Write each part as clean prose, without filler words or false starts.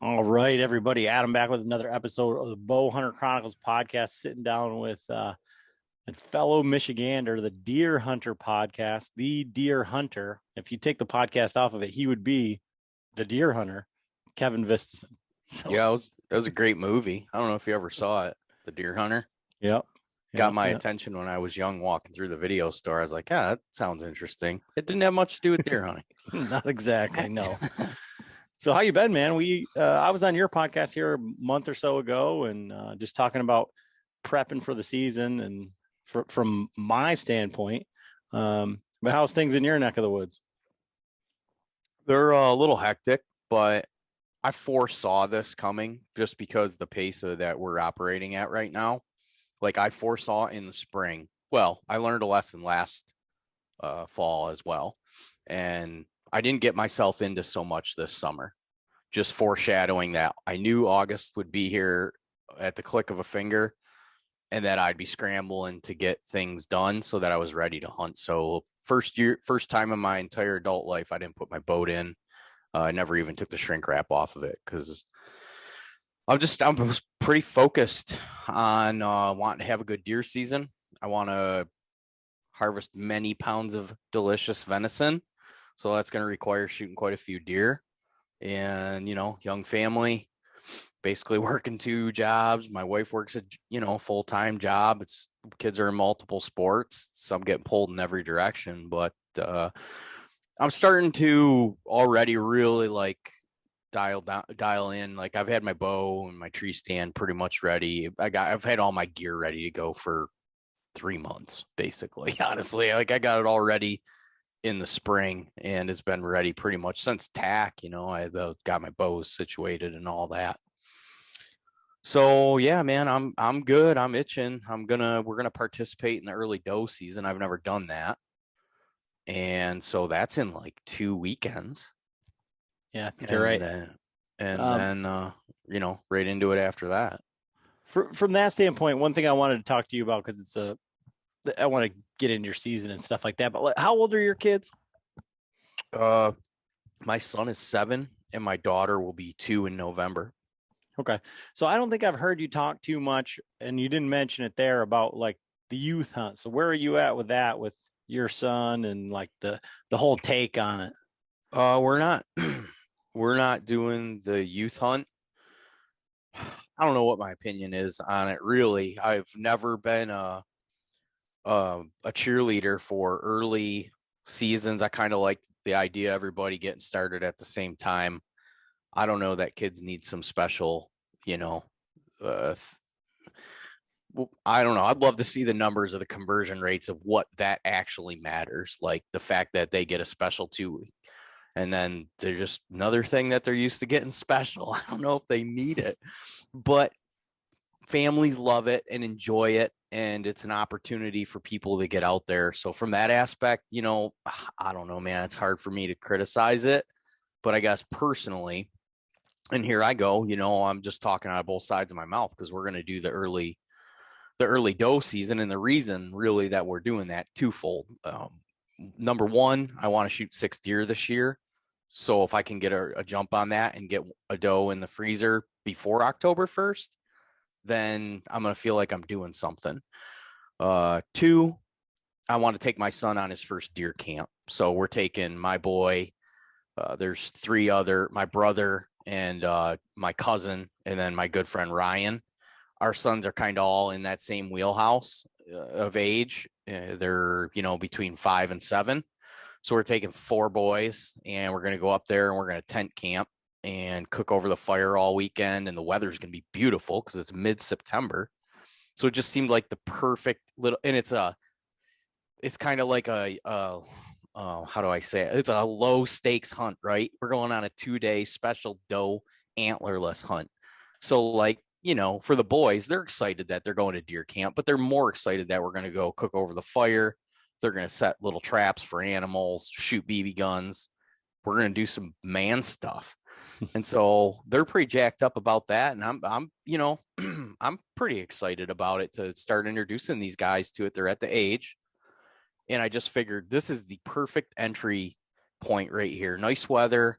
All right, everybody. Adam back with another episode of the Bowhunter Chronicles podcast, sitting down with a fellow Michigander, the Deer Hunter podcast, the Deer Hunter. If you take the podcast off of it, he would be the Deer Hunter, Kevin Vistisen. So, Yeah, it was a great movie. I don't know if you ever saw it, The Deer Hunter. yep, Got yep, my yep. attention when I was young walking through the video store. I was like, yeah, that sounds interesting. It didn't have much to do with deer hunting. Not exactly, no. So, how you been, man? I was on your podcast here a month or so ago, and just talking about prepping for the season, and from my standpoint. But how's things in your neck of the woods? They're a little hectic, but I foresaw this coming just because the pace that we're operating at right now. Like I foresaw in the spring. Well, I learned a lesson last fall as well. And I didn't get myself into so much this summer, just foreshadowing that I knew August would be here at the click of a finger and that I'd be scrambling to get things done so that I was ready to hunt. So first time in my entire adult life, I didn't put my boat in. I never even took the shrink wrap off of it because I'm pretty focused on wanting to have a good deer season. I want to harvest many pounds of delicious venison. So that's going to require shooting quite a few deer and, young family, basically working two jobs. My wife works a, full-time job. Kids are in multiple sports. So I'm getting pulled in every direction, but I'm starting to already really like dial in. Like I've had my bow and my tree stand pretty much ready. I've had all my gear ready to go for 3 months, basically. Honestly, like I got it all ready in the spring and it's been ready pretty much since tack. I got my bows situated and all that. So yeah, man, I'm good. I'm itching. We're gonna participate in the early doe season. I've never done that. And so that's in like 2 weekends. Yeah, I think you're And right. then and Um, then right into it after that. from that standpoint, one thing I wanted to talk to you about because I want to get into your season and stuff like that. But how old are your kids? Uh my son is 7 and my daughter will be 2 in November. Okay, so I don't think I've heard you talk too much, and you didn't mention it there about like the youth hunt. So where are you at with that with your son and like the whole take on it? We're not we're not doing the youth hunt. I don't know what my opinion is on it really. I've never been a cheerleader for early seasons. I kind of like the idea of everybody getting started at the same time. I don't know that kids need some special, you know, uh, I don't know. I'd love to see the numbers of the conversion rates of what that actually matters. Like the fact that they get a special 2 week and then they're just another thing that they're used to getting special. I don't know if they need it, but families love it and enjoy it. And it's an opportunity for people to get out there. So from that aspect, I don't know, man, it's hard for me to criticize it, but I guess personally, and here I go, I'm just talking out of both sides of my mouth because we're going to do the early doe season. And the reason really that we're doing that twofold. Number one, I want to shoot 6 deer this year. So if I can get a jump on that and get a doe in the freezer before October 1st, then I'm going to feel like I'm doing something. Two, I want to take my son on his first deer camp. So we're taking my boy. There's my brother and my cousin, and then my good friend Ryan. Our sons are kind of all in that same wheelhouse of age. They're, between 5 and 7. So we're taking 4 boys and we're going to go up there and we're going to tent camp and cook over the fire all weekend. And the weather's going to be beautiful because it's mid-September. So it just seemed like the perfect little, and it's kind of like how do I say it? It's a low stakes hunt, right? We're going on a 2-day special doe antlerless hunt. So like, for the boys, they're excited that they're going to deer camp, but they're more excited that we're going to go cook over the fire. They're going to set little traps for animals, shoot BB guns. We're going to do some man stuff. And so they're pretty jacked up about that. And I'm pretty excited about it to start introducing these guys to it. They're at the age. And I just figured this is the perfect entry point right here. Nice weather,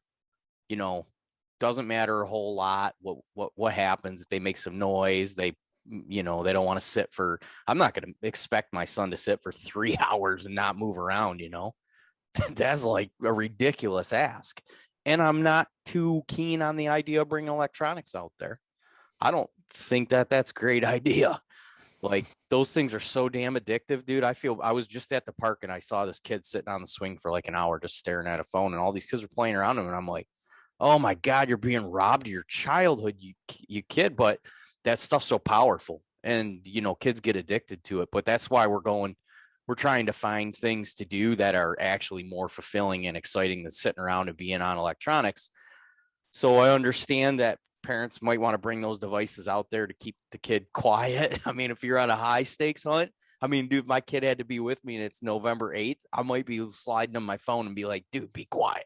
you know, doesn't matter a whole lot what happens. If they make some noise, they don't want to sit for, I'm not going to expect my son to sit for 3 hours and not move around. That's like a ridiculous ask. And I'm not too keen on the idea of bringing electronics out there. I don't think that's a great idea. Like, those things are so damn addictive, dude. I was just at the park and I saw this kid sitting on the swing for like an hour just staring at a phone, and all these kids were playing around him. And I'm like, oh my God, you're being robbed of your childhood, you kid. But that stuff's so powerful, and kids get addicted to it. But that's why we're trying to find things to do that are actually more fulfilling and exciting than sitting around and being on electronics. So I understand that parents might want to bring those devices out there to keep the kid quiet. I mean, if you're on a high stakes hunt, I mean, dude, my kid had to be with me and it's November 8th. I might be sliding on my phone and be like, dude, be quiet.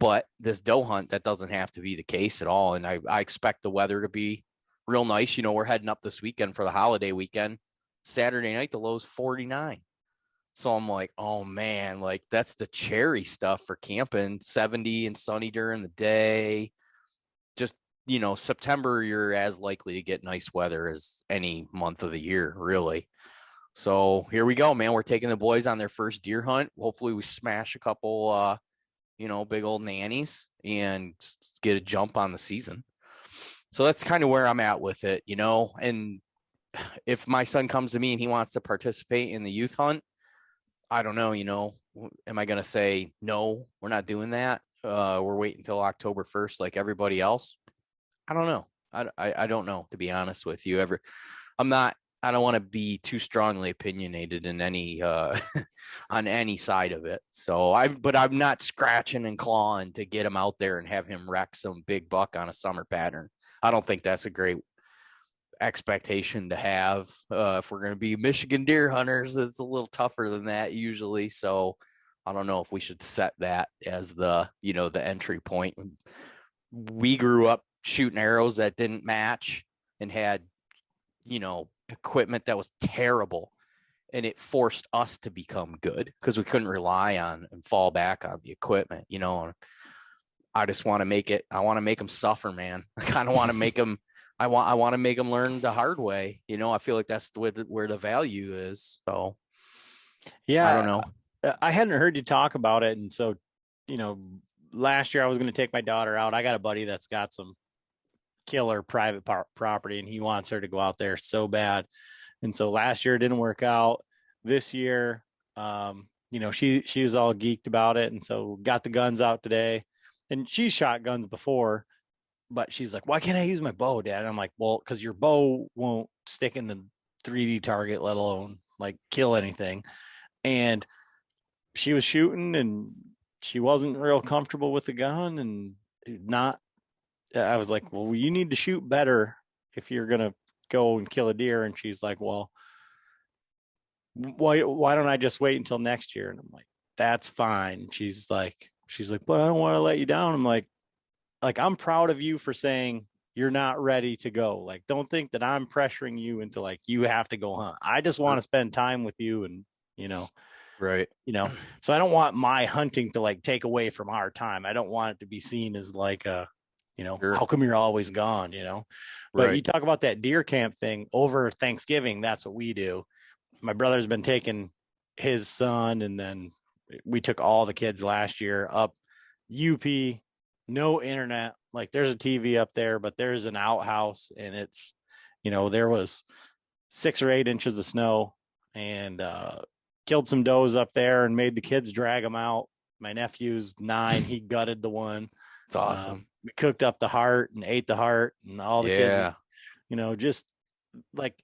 But this doe hunt, that doesn't have to be the case at all. And I expect the weather to be real nice. We're heading up this weekend for the holiday weekend. Saturday night, the low's 49. So I'm like, oh man, like that's the cherry stuff for camping. 70 and sunny during the day. Just, September, you're as likely to get nice weather as any month of the year, really. So here we go, man. We're taking the boys on their first deer hunt. Hopefully we smash a couple, big old nannies and get a jump on the season. So that's kind of where I'm at with it, and if my son comes to me and he wants to participate in the youth hunt, I don't know, am I going to say, no, we're not doing that? We're waiting until October 1st, like everybody else. I don't know. I don't know, to be honest with you. I don't want to be too strongly opinionated in any, on any side of it. But I'm not scratching and clawing to get him out there and have him wreck some big buck on a summer pattern. I don't think that's a great expectation to have. If we're going to be Michigan deer hunters, it's a little tougher than that usually. So I don't know if we should set that as the entry point. We grew up shooting arrows that didn't match and had, equipment that was terrible. And it forced us to become good because we couldn't rely on and fall back on the equipment, I just want to make them suffer, man. I kind of want to make them, I want to make them learn the hard way. I feel like that's where the value is. So yeah, I don't know. I hadn't heard you talk about it. And so, last year I was going to take my daughter out. I got a buddy that's got some killer private property and he wants her to go out there so bad. And so last year it didn't work out. This year, she was all geeked about it. And so got the guns out today, and she's shot guns before, but she's like, why can't I use my bow, Dad? And I'm like, well, because your bow won't stick in the 3D target, let alone like kill anything. And she was shooting and she wasn't real comfortable with the gun and I was like, well, you need to shoot better if you're going to go and kill a deer. And she's like, well, why don't I just wait until next year? And I'm like, that's fine. She's like, but I don't want to let you down. I'm like, I'm proud of you for saying you're not ready to go. Like, don't think that I'm pressuring you into like, you have to go hunt. I just want to spend time with you and, right. So I don't want my hunting to like take away from our time. I don't want it to be seen as like sure. How come you're always gone, But right. You talk about that deer camp thing over Thanksgiving. That's what we do. My brother's been taking his son, and then we took all the kids last year up UP, no internet. Like there's a TV up there, but there's an outhouse, and it's, there was 6 or 8 inches of snow, and killed some does up there and made the kids drag them out. My nephew's 9. He gutted the one. It's awesome. We cooked up the heart and ate the heart, and all the kids, just like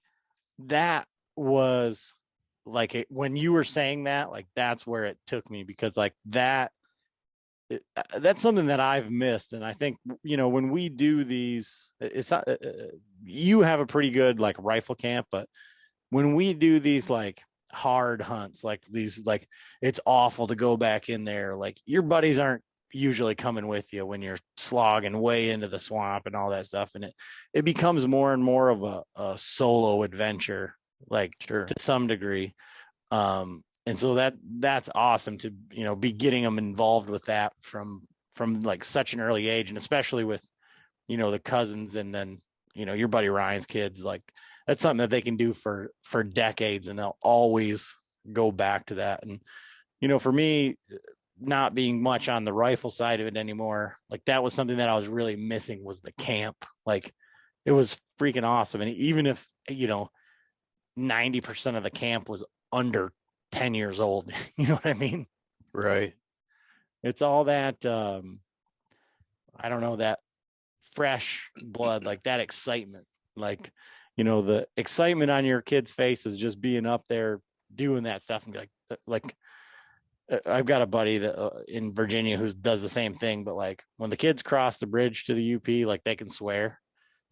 that was like when you were saying that, like that's where it took me, because like that's something that I've missed. And I think, when we do these, it's not, you have a pretty good like rifle camp, but when we do these like hard hunts, like these, like it's awful to go back in there. Like your buddies aren't usually coming with you when you're slogging way into the swamp and all that stuff. And it becomes more and more of a solo adventure, like sure. To some degree. And so that's awesome to, be getting them involved with that from from like such an early age, and especially with, the cousins, and then, your buddy Ryan's kids, like that's something that they can do for decades, and they'll always go back to that. And, for me, not being much on the rifle side of it anymore, like that was something that I was really missing, was the camp. Like it was freaking awesome. And even if, 90% of the camp was under 10 years old, you know what I mean? Right. It's all that, I don't know, that fresh blood, like that excitement, like, the excitement on your kid's face is just being up there doing that stuff. And like I've got a buddy that in Virginia who does the same thing, but like when the kids cross the bridge to the UP, like they can swear,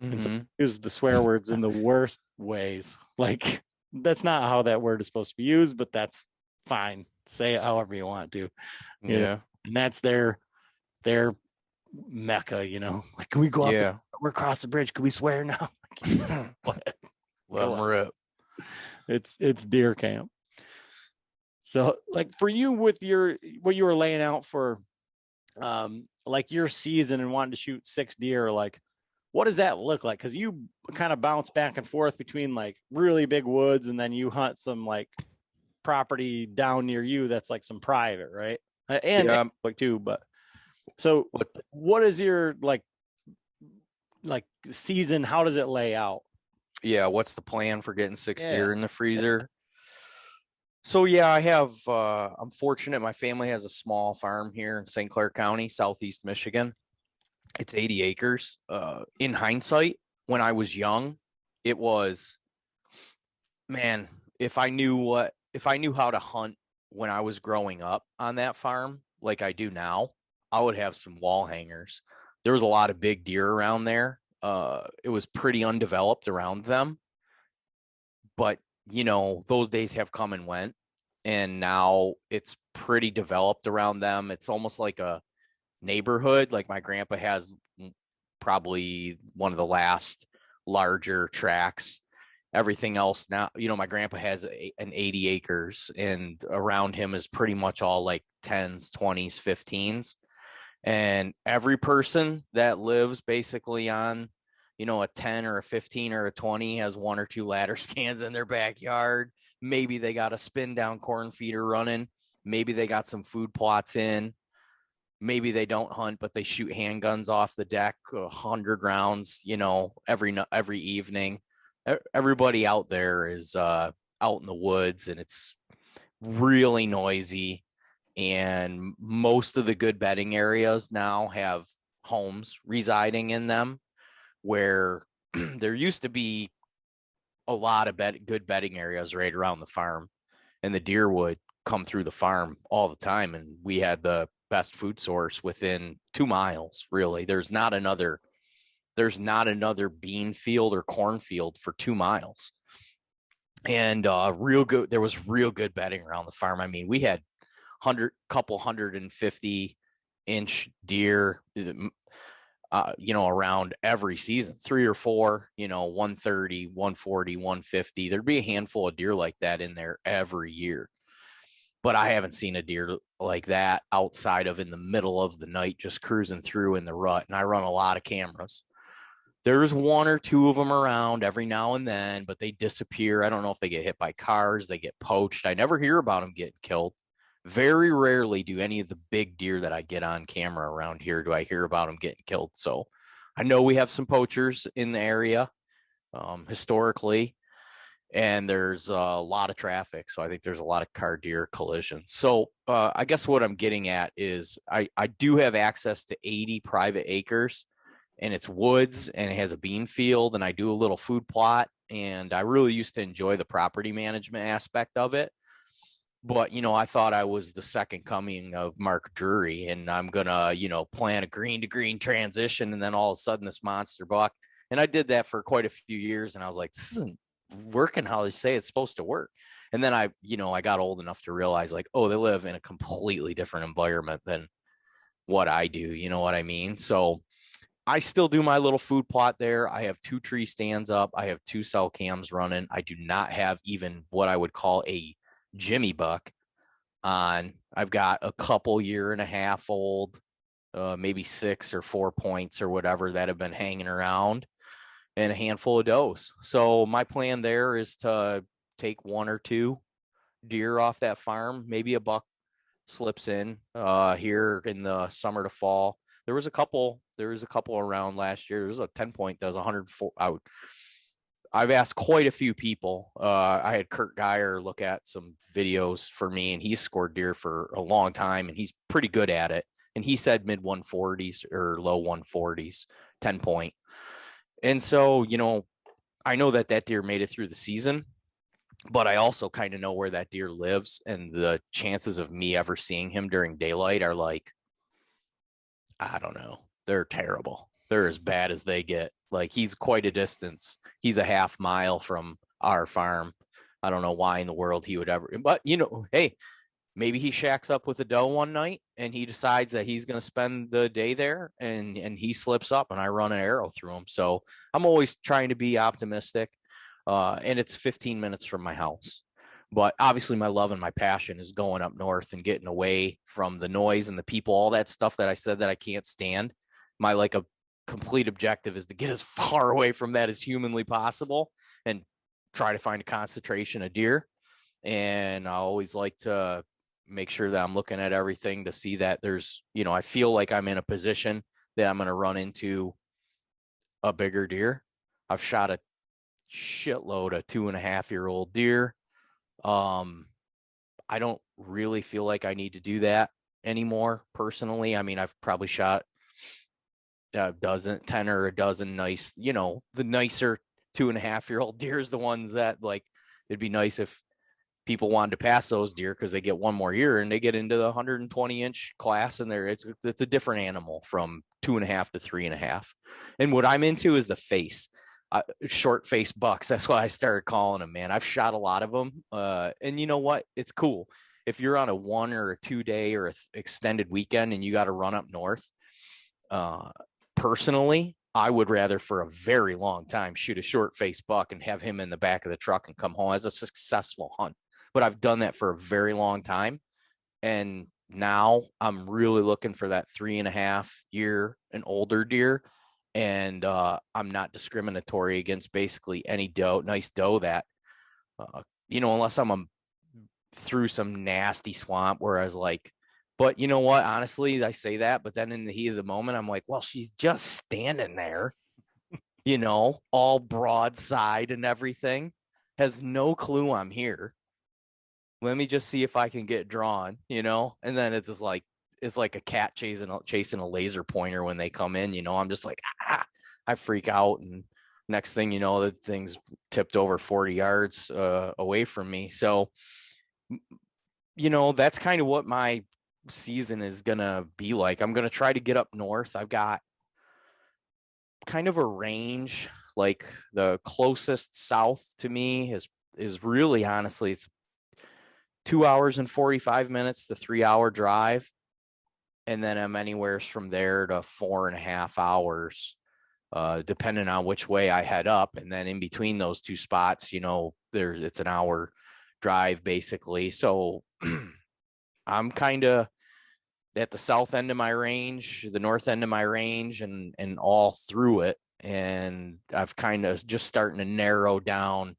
and so use the swear words in the worst ways. Like that's not how that word is supposed to be used, but that's fine. Say it however you want to. Yeah. And that's their mecca, like, can we go up we're across the bridge, can we swear now? What? Let them rip. It's deer camp. So like for you, with what you were laying out for like your season and wanting to shoot 6 deer, like what does that look like? Because you kind of bounce back and forth between like really big woods, and then you hunt some like property down near you that's like some private, right? And like too, but so what is your like season? How does it lay out? Yeah, what's the plan for getting 6 deer in the freezer? So yeah, I have I'm fortunate my family has a small farm here in St. Clair County, southeast Michigan. It's 80 acres. In hindsight, when I was young, it was, man, if I knew how to hunt when I was growing up on that farm like I do now, I would have some wall hangers. There was a lot of big deer around there. It was pretty undeveloped around them. But, those days have come and went, and now it's pretty developed around them. It's almost like a neighborhood. Like my grandpa has probably one of the last larger tracks. Everything else now, my grandpa has an 80 acres, and around him is pretty much all like 10s, 20s, 15s. And every person that lives basically on, a 10 or a 15 or a 20 has 1 or 2 ladder stands in their backyard. Maybe they got a spin down corn feeder running. Maybe they got some food plots in. Maybe they don't hunt, but they shoot handguns off the deck, 100 rounds, every evening. Everybody out there is out in the woods, and it's really noisy. And most of the good bedding areas now have homes residing in them, where there used to be a lot of good bedding areas right around the farm, and the deer would come through the farm all the time. And we had the best food source within 2 miles. Really, there's not another bean field or corn field for 2 miles. And there was real good bedding around the farm. I mean, we had 150-inch deer, around every season, 3 or 4, 130, 140, 150. There'd be a handful of deer like that in there every year. But I haven't seen a deer like that outside of in the middle of the night, just cruising through in the rut. And I run a lot of cameras. There's 1 or 2 of them around every now and then, but they disappear. I don't know if they get hit by cars, they get poached. I never hear about them getting killed. Very rarely do any of the big deer that I get on camera around here do I hear about them getting killed. So I know we have some poachers in the area historically, and there's a lot of traffic. So I think there's a lot of car deer collisions. So I guess what I'm getting at is I do have access to 80 private acres, and it's woods, and it has a bean field, and I do a little food plot, and I really used to enjoy the property management aspect of it. But, I thought I was the second coming of Mark Drury, and I'm going to, plan a green to green transition. And then all of a sudden this monster buck, and I did that for quite a few years. And I was like, this isn't working how they say it's supposed to work. And then I got old enough to realize, like, oh, they live in a completely different environment than what I do. You know what I mean? So I still do my little food plot there. I have 2 tree stands up. I have 2 cell cams running. I do not have even what I would call a Jimmy buck on. I've got a couple 1.5 year old maybe 6 or 4 points or whatever that have been hanging around, and a handful of does. So my plan there is to take 1 or 2 deer off that farm. Maybe a buck slips in here in the summer to fall. There was a couple around last year. There was a 10 point that was 104 out. I've asked quite a few people. I had Kurt Geyer look at some videos for me, and he's scored deer for a long time, and he's pretty good at it. And he said mid 140s or low 140s, 10 point. And so, I know that deer made it through the season, but I also kind of know where that deer lives, and the chances of me ever seeing him during daylight are like, I don't know. They're terrible. They're as bad as they get. Like, he's quite a distance. He's a half mile from our farm. I don't know why in the world he would ever, but hey, maybe he shacks up with a doe one night and he decides that he's going to spend the day there, and he slips up and I run an arrow through him. So I'm always trying to be optimistic. And it's 15 minutes from my house. But obviously my love and my passion is going up north and getting away from the noise and the people, all that stuff that I said that I can't stand. My a complete objective is to get as far away from that as humanly possible and try to find a concentration of deer. And I always like to make sure that I'm looking at everything to see that there's, I feel like I'm in a position that I'm going to run into a bigger deer. I've shot a shitload of 2.5-year-old deer. I don't really feel like I need to do that anymore personally. I mean, I've probably shot 10 or a dozen nice, the nicer 2.5-year-old deer is the ones that it'd be nice if people wanted to pass those deer because they get one more year and they get into the 120-inch class, and it's a different animal from 2.5 to 3.5. And what I'm into is the face. Short face bucks. That's why I started calling them, man. I've shot a lot of them. And you know what? It's cool. If you're on a 1 or a 2 day or extended weekend and you got to run up north, personally, I would rather for a very long time shoot a short face buck and have him in the back of the truck and come home as a successful hunt. But I've done that for a very long time. And now I'm really looking for that 3.5-year and older deer. And I'm not discriminatory against basically any nice doe that, unless I'm through some nasty swamp where I was like, but you know what? Honestly, I say that, but then in the heat of the moment, I'm like, well, she's just standing there, all broadside and everything, has no clue I'm here. Let me just see if I can get drawn, and then it's just like, it's like a cat chasing a laser pointer when they come in, I'm just like, I freak out. And next thing you know, the thing's tipped over 40 yards away from me. So, that's kind of what my season is going to be like. I'm going to try to get up north. I've got kind of a range. Like the closest south to me is really, honestly, it's 2 hours and 45 minutes to 3-hour drive. And then I'm anywhere from there to 4.5 hours, depending on which way I head up. And then in between those two spots, it's an hour drive basically. So I'm kind of at the south end of my range, the north end of my range, and all through it. And I've kind of just starting to narrow down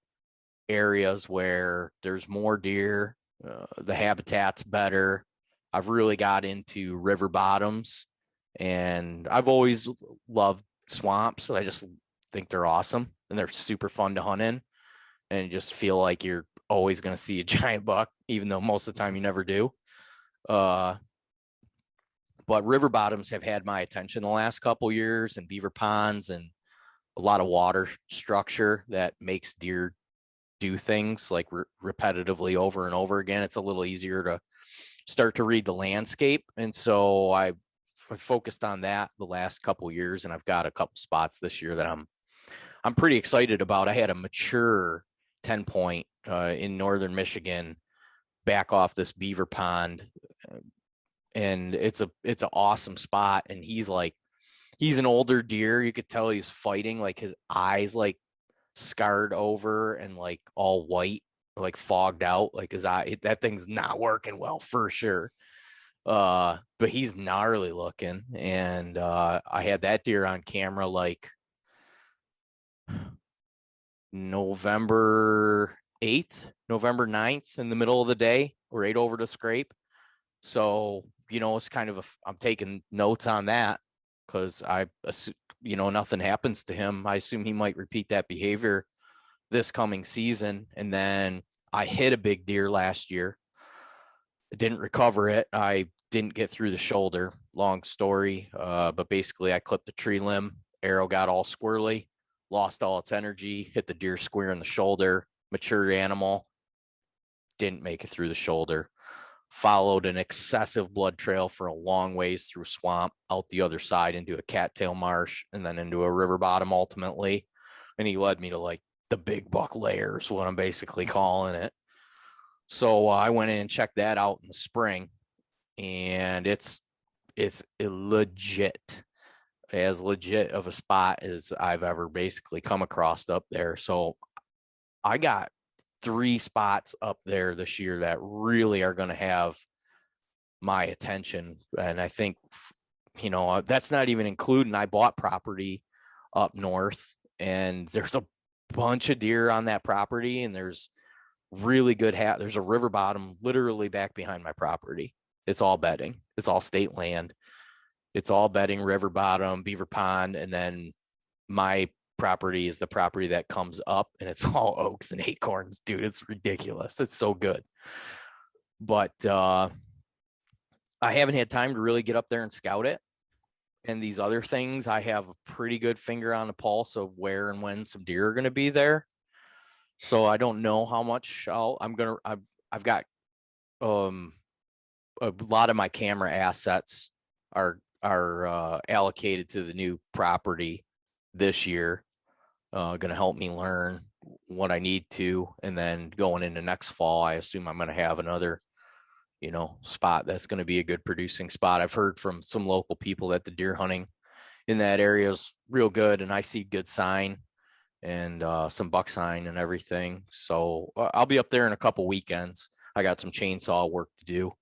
areas where there's more deer, the habitat's better. I've really got into river bottoms, and I've always loved swamps. I just think they're awesome and they're super fun to hunt in, and you just feel like you're always going to see a giant buck, even though most of the time you never do. But river bottoms have had my attention the last couple years, and beaver ponds and a lot of water structure that makes deer do things like repetitively over and over again. It's a little easier to start to read the landscape. And so I focused on that the last couple years, and I've got a couple spots this year that I'm pretty excited about. I had a mature 10 point in northern Michigan back off this beaver pond, and it's an awesome spot. And he's an older deer. You could tell he's fighting, like his eyes like scarred over and like all white, like fogged out, like his eye, that thing's not working well for sure. But he's gnarly looking. And I had that deer on camera like November 8th, November 9th in the middle of the day, right over to scrape. So, it's kind of I'm taking notes on that because nothing happens to him. I assume he might repeat that behavior this coming season. And then I hit a big deer last year. I didn't recover it. I didn't get through the shoulder. Long story. But basically I clipped the tree limb. Arrow got all squirrely, lost all its energy, hit the deer square in the shoulder, matured animal, didn't make it through the shoulder. Followed an excessive blood trail for a long ways through swamp, out the other side into a cattail marsh, and then into a river bottom ultimately. And he led me to like the big buck lair is what I'm basically calling it. So I went in and checked that out in the spring, and it's legit, as legit of a spot as I've ever basically come across up there. So I got 3 spots up there this year that really are going to have my attention. And I think, that's not even including, I bought property up north, and there's a bunch of deer on that property, and there's really good there's a river bottom literally back behind my property. It's all bedding. It's all state land. It's all bedding, river bottom, beaver pond, and then my property is the property that comes up, and it's all oaks and acorns, dude. It's ridiculous. It's so good. But I haven't had time to really get up there and scout it. And these other things, I have a pretty good finger on the pulse of where and when some deer are going to be there. So I don't know how much I've got a lot of my camera assets are allocated to the new property this year. Going to help me learn what I need to, and then going into next fall, I assume I'm going to have another, spot that's going to be a good producing spot. I've heard from some local people that the deer hunting in that area is real good, and I see good sign and some buck sign and everything. So I'll be up there in a couple weekends. I got some chainsaw work to do.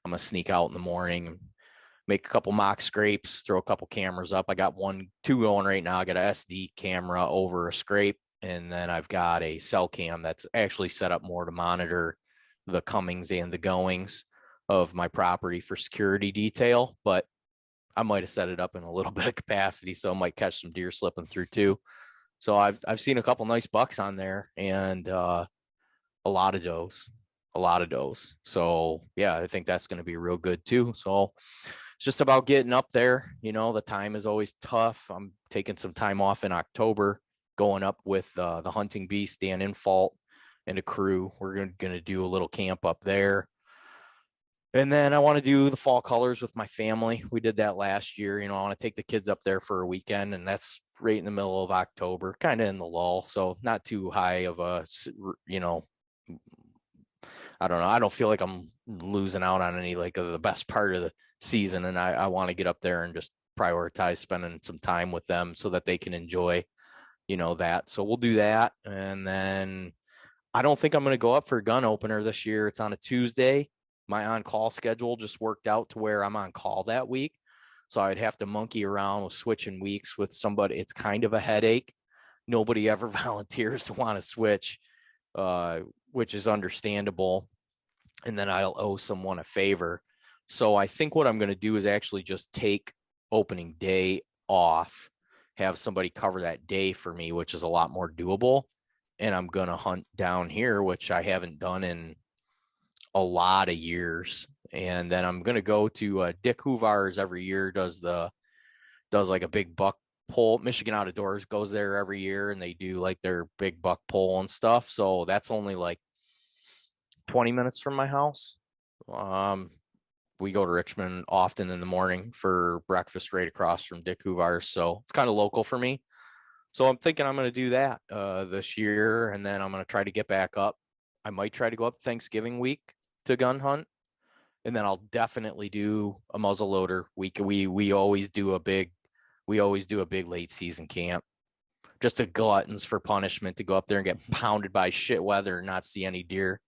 I'm gonna sneak out in the morning and make a couple mock scrapes, throw a couple cameras up. I got 2 going right now. I got an SD camera over a scrape, and then I've got a cell cam that's actually set up more to monitor the comings and the goings of my property for security detail. But I might have set it up in a little bit of capacity, so I might catch some deer slipping through too. So I've seen a couple nice bucks on there, and a lot of does. So yeah, I think that's going to be real good too. So it's just about getting up there. The time is always tough. I'm taking some time off in October, going up with the Hunting Beast, Dan Infault, and a crew. We're going to do a little camp up there. And then I want to do the fall colors with my family. We did that last year. I want to take the kids up there for a weekend, and that's right in the middle of October, kind of in the lull. So not too high of a, I don't know. I don't feel like I'm losing out on any like the best part of the season. And I want to get up there and just prioritize spending some time with them so that they can enjoy, that. So we'll do that. And then I don't think I'm going to go up for a gun opener this year. It's on a Tuesday. My on-call schedule just worked out to where I'm on call that week. So I'd have to monkey around with switching weeks with somebody. It's kind of a headache. Nobody ever volunteers to want to switch, which is understandable. And then I'll owe someone a favor. So I think what I'm going to do is actually just take opening day off, have somebody cover that day for me, which is a lot more doable. And I'm going to hunt down here, which I haven't done in a lot of years. And then I'm going to go to Dick Huvar's every year does like a big buck pull. Michigan Outdoors goes there every year, and they do like their big buck pull and stuff. So that's only like 20 minutes from my house. We go to Richmond often in the morning for breakfast right across from Dick Huvar's. So it's kind of local for me. So I'm thinking I'm going to do that this year, and then I'm going to try to get back up. I might try to go up Thanksgiving week to gun hunt, and then I'll definitely do a muzzleloader week. We always do a big late season camp, just a gluttons for punishment to go up there and get pounded by shit weather and not see any deer.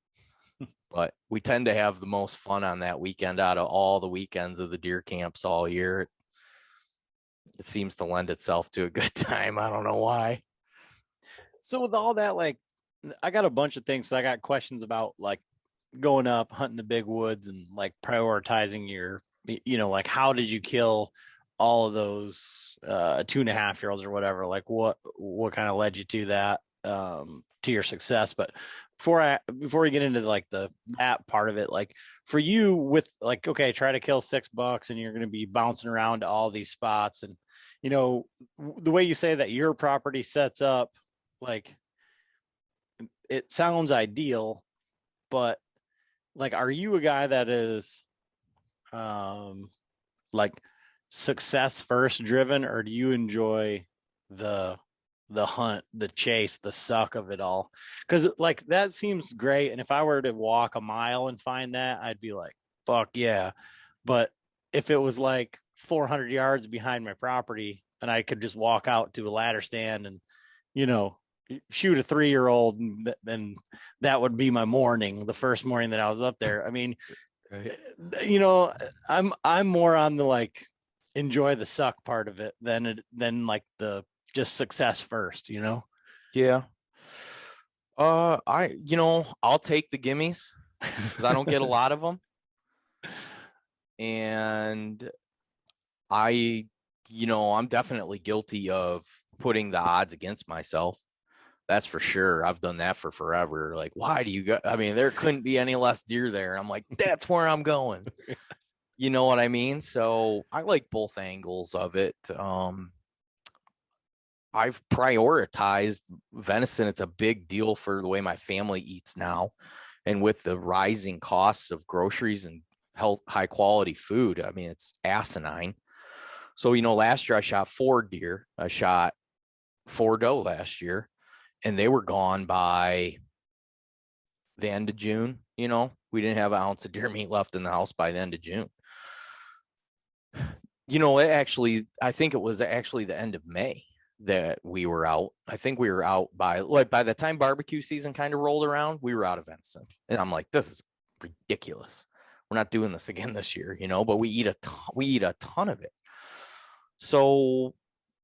but we tend to have the most fun on that weekend out of all the weekends of the deer camps all year. It seems to lend itself to a good time. I don't know why. So with all that, like, I got a bunch of things. So I got questions about like going up, hunting the big woods, and like prioritizing your, like how did you kill all of those 2.5-year-olds or whatever? Like what kind of led you to that, to your success? But before we get into like that part of it, like for you with like, okay, try to kill 6 bucks and you're going to be bouncing around to all these spots, and the way you say that your property sets up, like it sounds ideal, but like, are you a guy that is um like success first driven, or do you enjoy the hunt, the chase, the suck of it all? Because like that seems great, and if I were to walk a mile and find that, I'd be like, fuck yeah. But if it was like 400 yards behind my property and I could just walk out to a ladder stand and you know shoot a 3-year-old, then that would be my morning, the first morning that I was up there. I mean, Right. I'm more on the like enjoy the suck part of it than like the just success first. Yeah. I'll take the gimmies because I don't get a lot of them. And I'm definitely guilty of putting the odds against myself. That's for sure. I've done that for forever. Like, why do you go? I mean, there couldn't be any less deer there. And I'm like, that's where I'm going. You know what I mean? So I like both angles of it. I've prioritized venison. It's a big deal for the way my family eats now. And with the rising costs of groceries and high quality food, I mean, it's asinine. So, last year I shot 4 deer. I shot 4 doe last year, and they were gone by the end of June. We didn't have an ounce of deer meat left in the house by the end of June. I think it was actually the end of May that we were out. I think we were out by the time barbecue season kind of rolled around, we were out of venison. And I'm like, this is ridiculous. We're not doing this again this year, but we eat a ton of it. So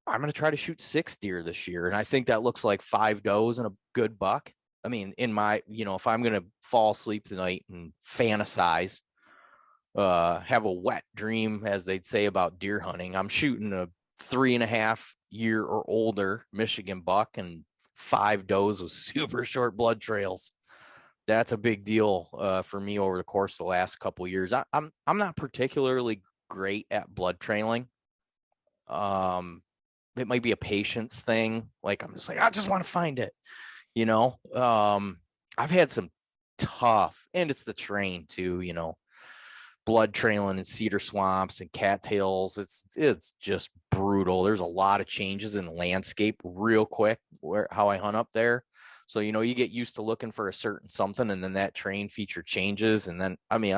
I'm going to try to shoot 6 deer this year. And I think that looks like 5 does and a good buck. I mean, in my, if I'm going to fall asleep tonight and fantasize, have a wet dream, as they'd say about deer hunting, I'm shooting a 3.5-year or older Michigan buck and 5 does with super short blood trails. That's a big deal for me over the course of the last couple of years. I'm not particularly great at blood trailing. It might be a patience thing. Like I'm just like, I just want to find it. I've had some tough, and it's the terrain too, blood trailing in cedar swamps and cattails. It's just brutal. There's a lot of changes in the landscape real quick how I hunt up there. So, you get used to looking for a certain something, and then that terrain feature changes. And then, I mean,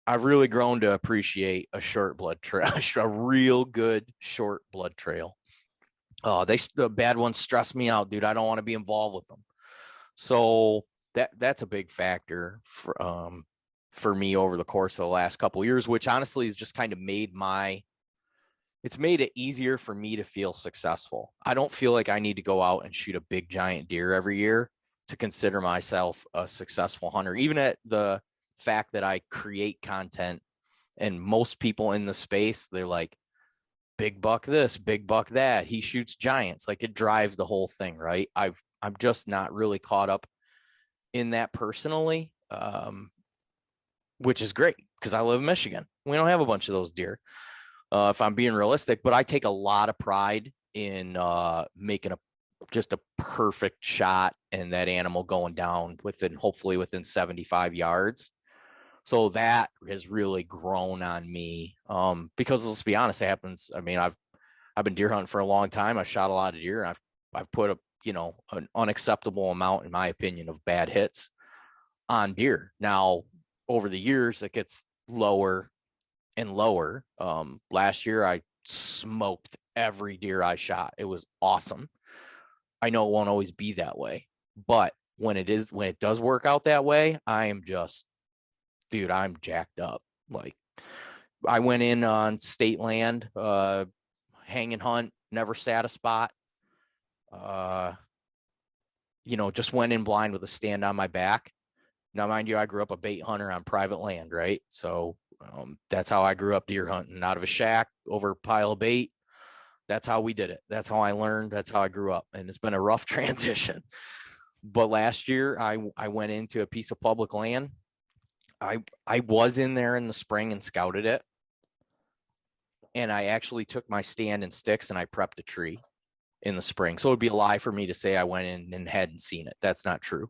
I've really grown to appreciate a short blood trail, a real good short blood trail. The bad ones stress me out, dude. I don't want to be involved with them. So that's a big factor for me over the course of the last couple of years, which honestly has just kind of made it easier for me to feel successful. I don't feel like I need to go out and shoot a big giant deer every year to consider myself a successful hunter, even at the fact that I create content, and most people in the space, they're like, big buck this, big buck that, he shoots giants. Like, it drives the whole thing, right? I'm just not really caught up in that personally, which is great because I live in Michigan. We don't have a bunch of those deer, if I'm being realistic, but I take a lot of pride in making just a perfect shot and that animal going down hopefully within 75 yards. So that has really grown on me, because let's be honest, it happens. I mean, I've been deer hunting for a long time. I've shot a lot of deer. I've put an unacceptable amount, in my opinion, of bad hits on deer. Now, over the years, it gets lower and lower. Last year, I smoked every deer I shot. It was awesome. I know it won't always be that way, but when it does work out that way, I am just, dude, I'm jacked up. Like, I went in on state land, hang and hunt, never sat a spot. Just went in blind with a stand on my back. Now, mind you, I grew up a bait hunter on private land, right? So that's how I grew up deer hunting, out of a shack over a pile of bait. That's how we did it. That's how I learned. That's how I grew up. And it's been a rough transition. But last year, I went into a piece of public land. I was in there in the spring and scouted it. And I actually took my stand and sticks and I prepped a tree in the spring. So it'd be a lie for me to say I went in and hadn't seen it. That's not true.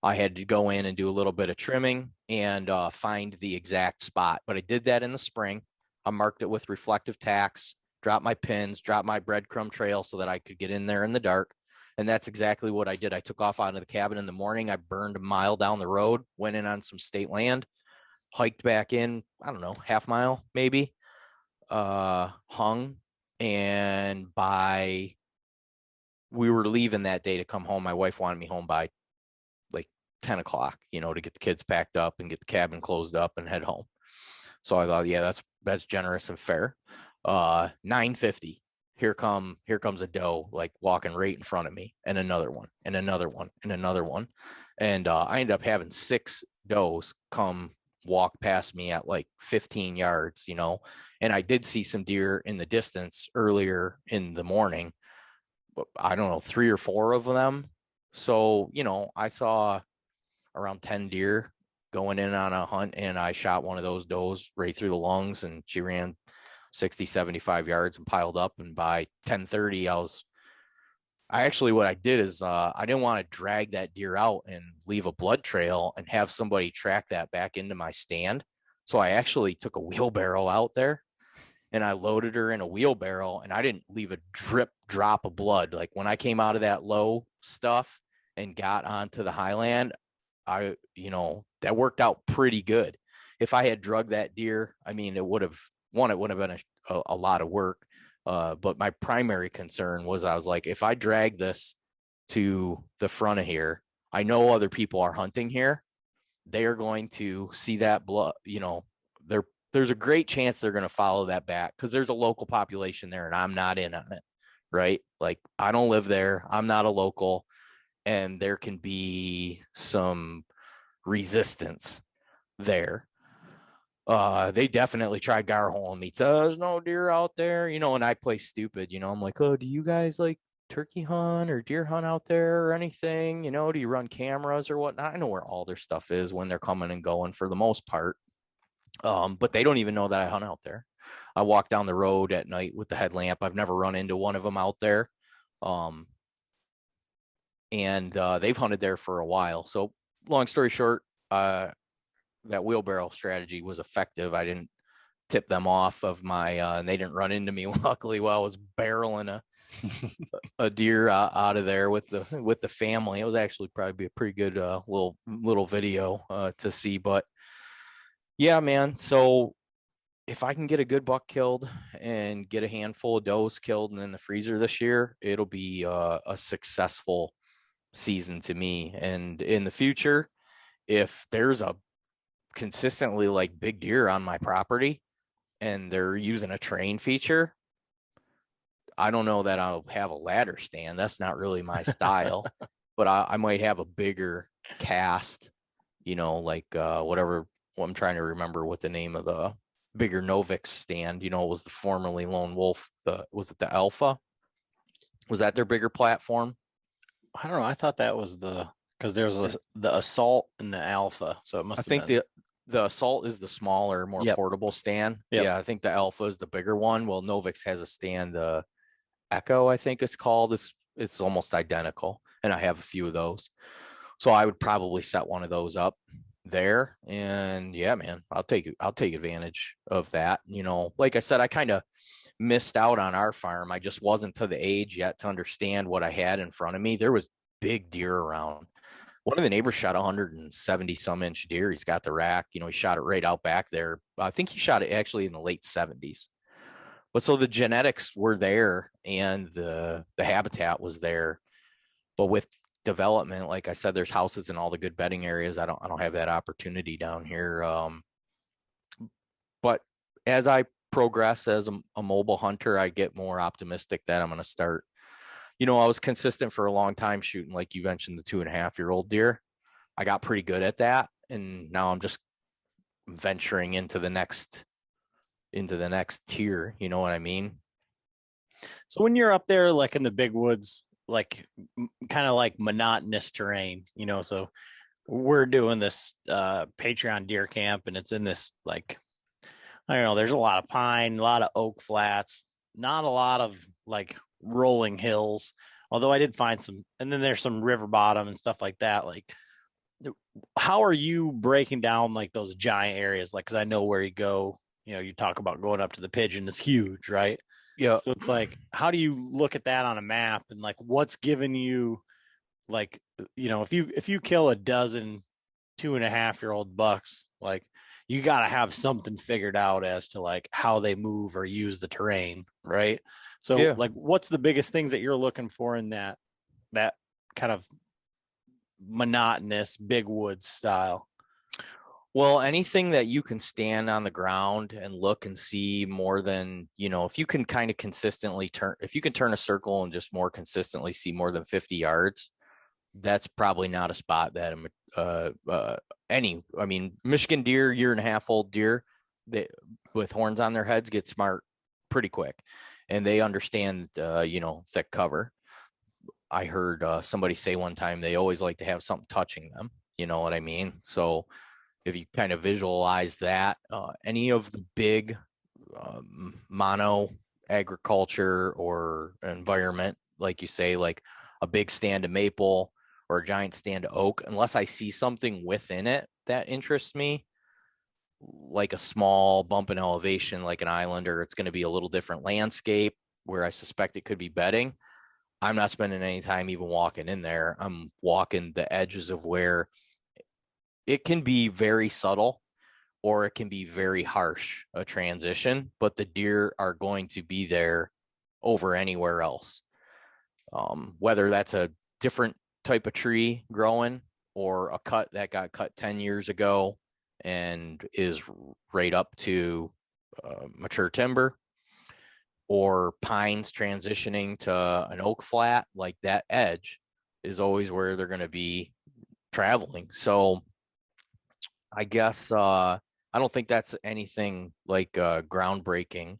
I had to go in and do a little bit of trimming and find the exact spot. But I did that in the spring. I marked it with reflective tacks, dropped my pins, dropped my breadcrumb trail so that I could get in there in the dark. And that's exactly what I did. I took off out of the cabin in the morning. I burned a mile down the road, went in on some state land, hiked back in, I don't know, half mile maybe, hung. And we were leaving that day to come home. My wife wanted me home by like 10 o'clock, to get the kids packed up and get the cabin closed up and head home. So I thought, yeah, that's generous and fair. 9:50. Here comes a doe, like walking right in front of me, and another one, and another one, and another one. And I ended up having 6 does come walk past me at like 15 yards, and I did see some deer in the distance earlier in the morning. I don't know, 3 or 4 of them. So, I saw around 10 deer going in on a hunt, and I shot one of those does right through the lungs, and she ran 60, 75 yards and piled up. And by 10:30, what I did is I didn't want to drag that deer out and leave a blood trail and have somebody track that back into my stand. So I actually took a wheelbarrow out there and I loaded her in a wheelbarrow, and I didn't leave a drop of blood. Like when I came out of that low stuff and got onto the highland, that worked out pretty good. If I had drugged that deer, I mean, it would have been a lot of work. But my primary concern was, I was like, if I drag this to the front of here, I know other people are hunting here. They are going to see that blood, there's a great chance they're going to follow that back because there's a local population there and I'm not in on it, right? Like, I don't live there. I'm not a local, and there can be some resistance there. They definitely tried garholing me. So there's no deer out there, and I play stupid, I'm like, oh, do you guys like turkey hunt or deer hunt out there or anything? Do you run cameras or whatnot? I know where all their stuff is when they're coming and going for the most part. But they don't even know that I hunt out there. I walk down the road at night with the headlamp. I've never run into one of them out there. And they've hunted there for a while. So long story short, that wheelbarrow strategy was effective. I didn't tip them off of my, and they didn't run into me luckily while I was barreling a deer out of there with the family. It was actually probably a pretty good little video to see, but yeah, man. So if I can get a good buck killed and get a handful of does killed and in the freezer this year, it'll be a successful season to me. And in the future, if there's a consistently like big deer on my property and they're using a train feature, I don't know that I'll have a ladder stand. That's not really my style, but I might have a bigger cast, like whatever. I'm trying to remember what the name of the bigger Novix stand, was the formerly Lone Wolf. Was it the Alpha? Was that their bigger platform? I don't know. I thought that was because there's the Assault and the Alpha. So it must have been. The Assault is the smaller, more portable stand. Yep. Yeah, I think the Alpha is the bigger one. Well, Novix has a stand, Echo, I think it's called. It's almost identical, and I have a few of those. So I would probably set one of those up there, and yeah, man, I'll take advantage of that. Like I said, I kind of missed out on our farm. I just wasn't to the age yet to understand what I had in front of me. There was big deer around. One of the neighbors shot 170 some inch deer. He's got the rack, he shot it right out back there. I think he shot it actually in the late 70s. But so the genetics were there and the habitat was there. But with development. Like I said, there's houses in all the good bedding areas. I don't have that opportunity down here. But as I progress as a mobile hunter, I get more optimistic that I'm going to start. I was consistent for a long time shooting, like you mentioned, the 2.5-year-old deer. I got pretty good at that, and now I'm just venturing into the next tier. You know what I mean? So when you're up there, like in the big woods, like kind of like monotonous terrain, so we're doing this Patreon deer camp, and it's in this, like, I don't know, there's a lot of pine, a lot of oak flats, not a lot of like rolling hills, although I did find some, and then there's some river bottom and stuff like that. Like, how are you breaking down like those giant areas? Like, because I know where you go, you talk about going up to the Pigeon is huge, right? Yeah. So it's like, how do you look at that on a map, and like what's giving you, like, if you kill a dozen 2.5-year-old bucks, like, you got to have something figured out as to like how they move or use the terrain, right? So Yeah. like, what's the biggest things that you're looking for in that kind of monotonous big woods style? Well, anything that you can stand on the ground and look and see more than, if you can kind of consistently if you can turn a circle and just more consistently see more than 50 yards, that's probably not a spot that Michigan deer, 1.5-year-old deer, they, with horns on their heads, get smart pretty quick, and they understand, thick cover. I heard somebody say one time they always like to have something touching them. You know what I mean? So if you kind of visualize that, any of the big mono agriculture or environment, like you say, like a big stand of maple or a giant stand of oak, unless I see something within it that interests me, like a small bump in elevation, like an island, or it's going to be a little different landscape where I suspect it could be bedding, I'm not spending any time even walking in there. I'm walking the edges of where it can be very subtle or it can be very harsh, a transition, but the deer are going to be there over anywhere else. Whether that's a different type of tree growing or a cut that got cut 10 years ago and is right up to mature timber, or pines transitioning to an oak flat, like that edge is always where they're going to be traveling. So I guess I don't think that's anything like groundbreaking.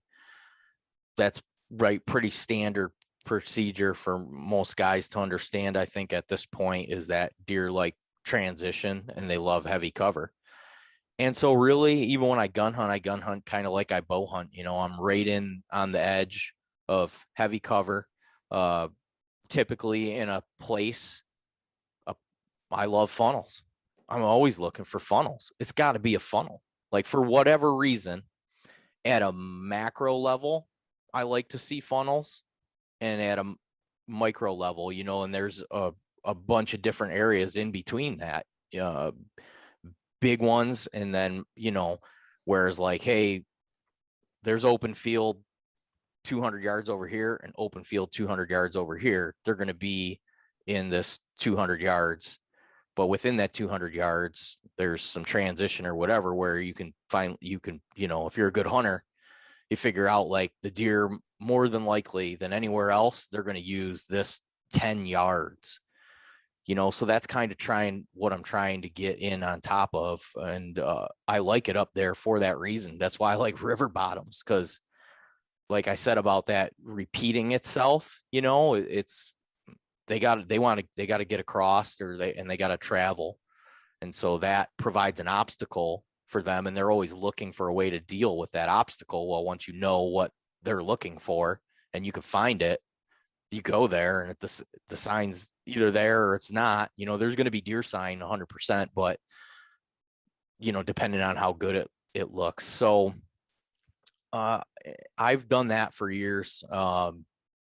That's right, pretty standard procedure for most guys to understand. I think at this point is that deer like transition and they love heavy cover. And so really, even when I gun hunt kind of like I bow hunt. I'm right in on the edge of heavy cover, uh, typically in a place. I love funnels. I'm always looking for funnels. It's got to be a funnel. Like, for whatever reason, at a macro level, I like to see funnels, and at a micro level, and there's a bunch of different areas in between that. Big ones, and then whereas, like, hey, there's open field 200 yards over here and open field 200 yards over here. They're going to be in this 200 yards, but within that 200 yards there's some transition or whatever where you can if you're a good hunter, you figure out like the deer more than likely than anywhere else, they're going to use this 10 yards. So that's kind of what I'm trying to get in on top of. And I like it up there for that reason. That's why I like river bottoms, because like I said about that repeating itself, it's they got to get across, or they got to travel. And so that provides an obstacle for them, and they're always looking for a way to deal with that obstacle. Well, once you know what they're looking for and you can find it, you go there, and if the sign's either there or it's not, there's going to be deer sign 100%, but depending on how good it looks. So I've done that for years.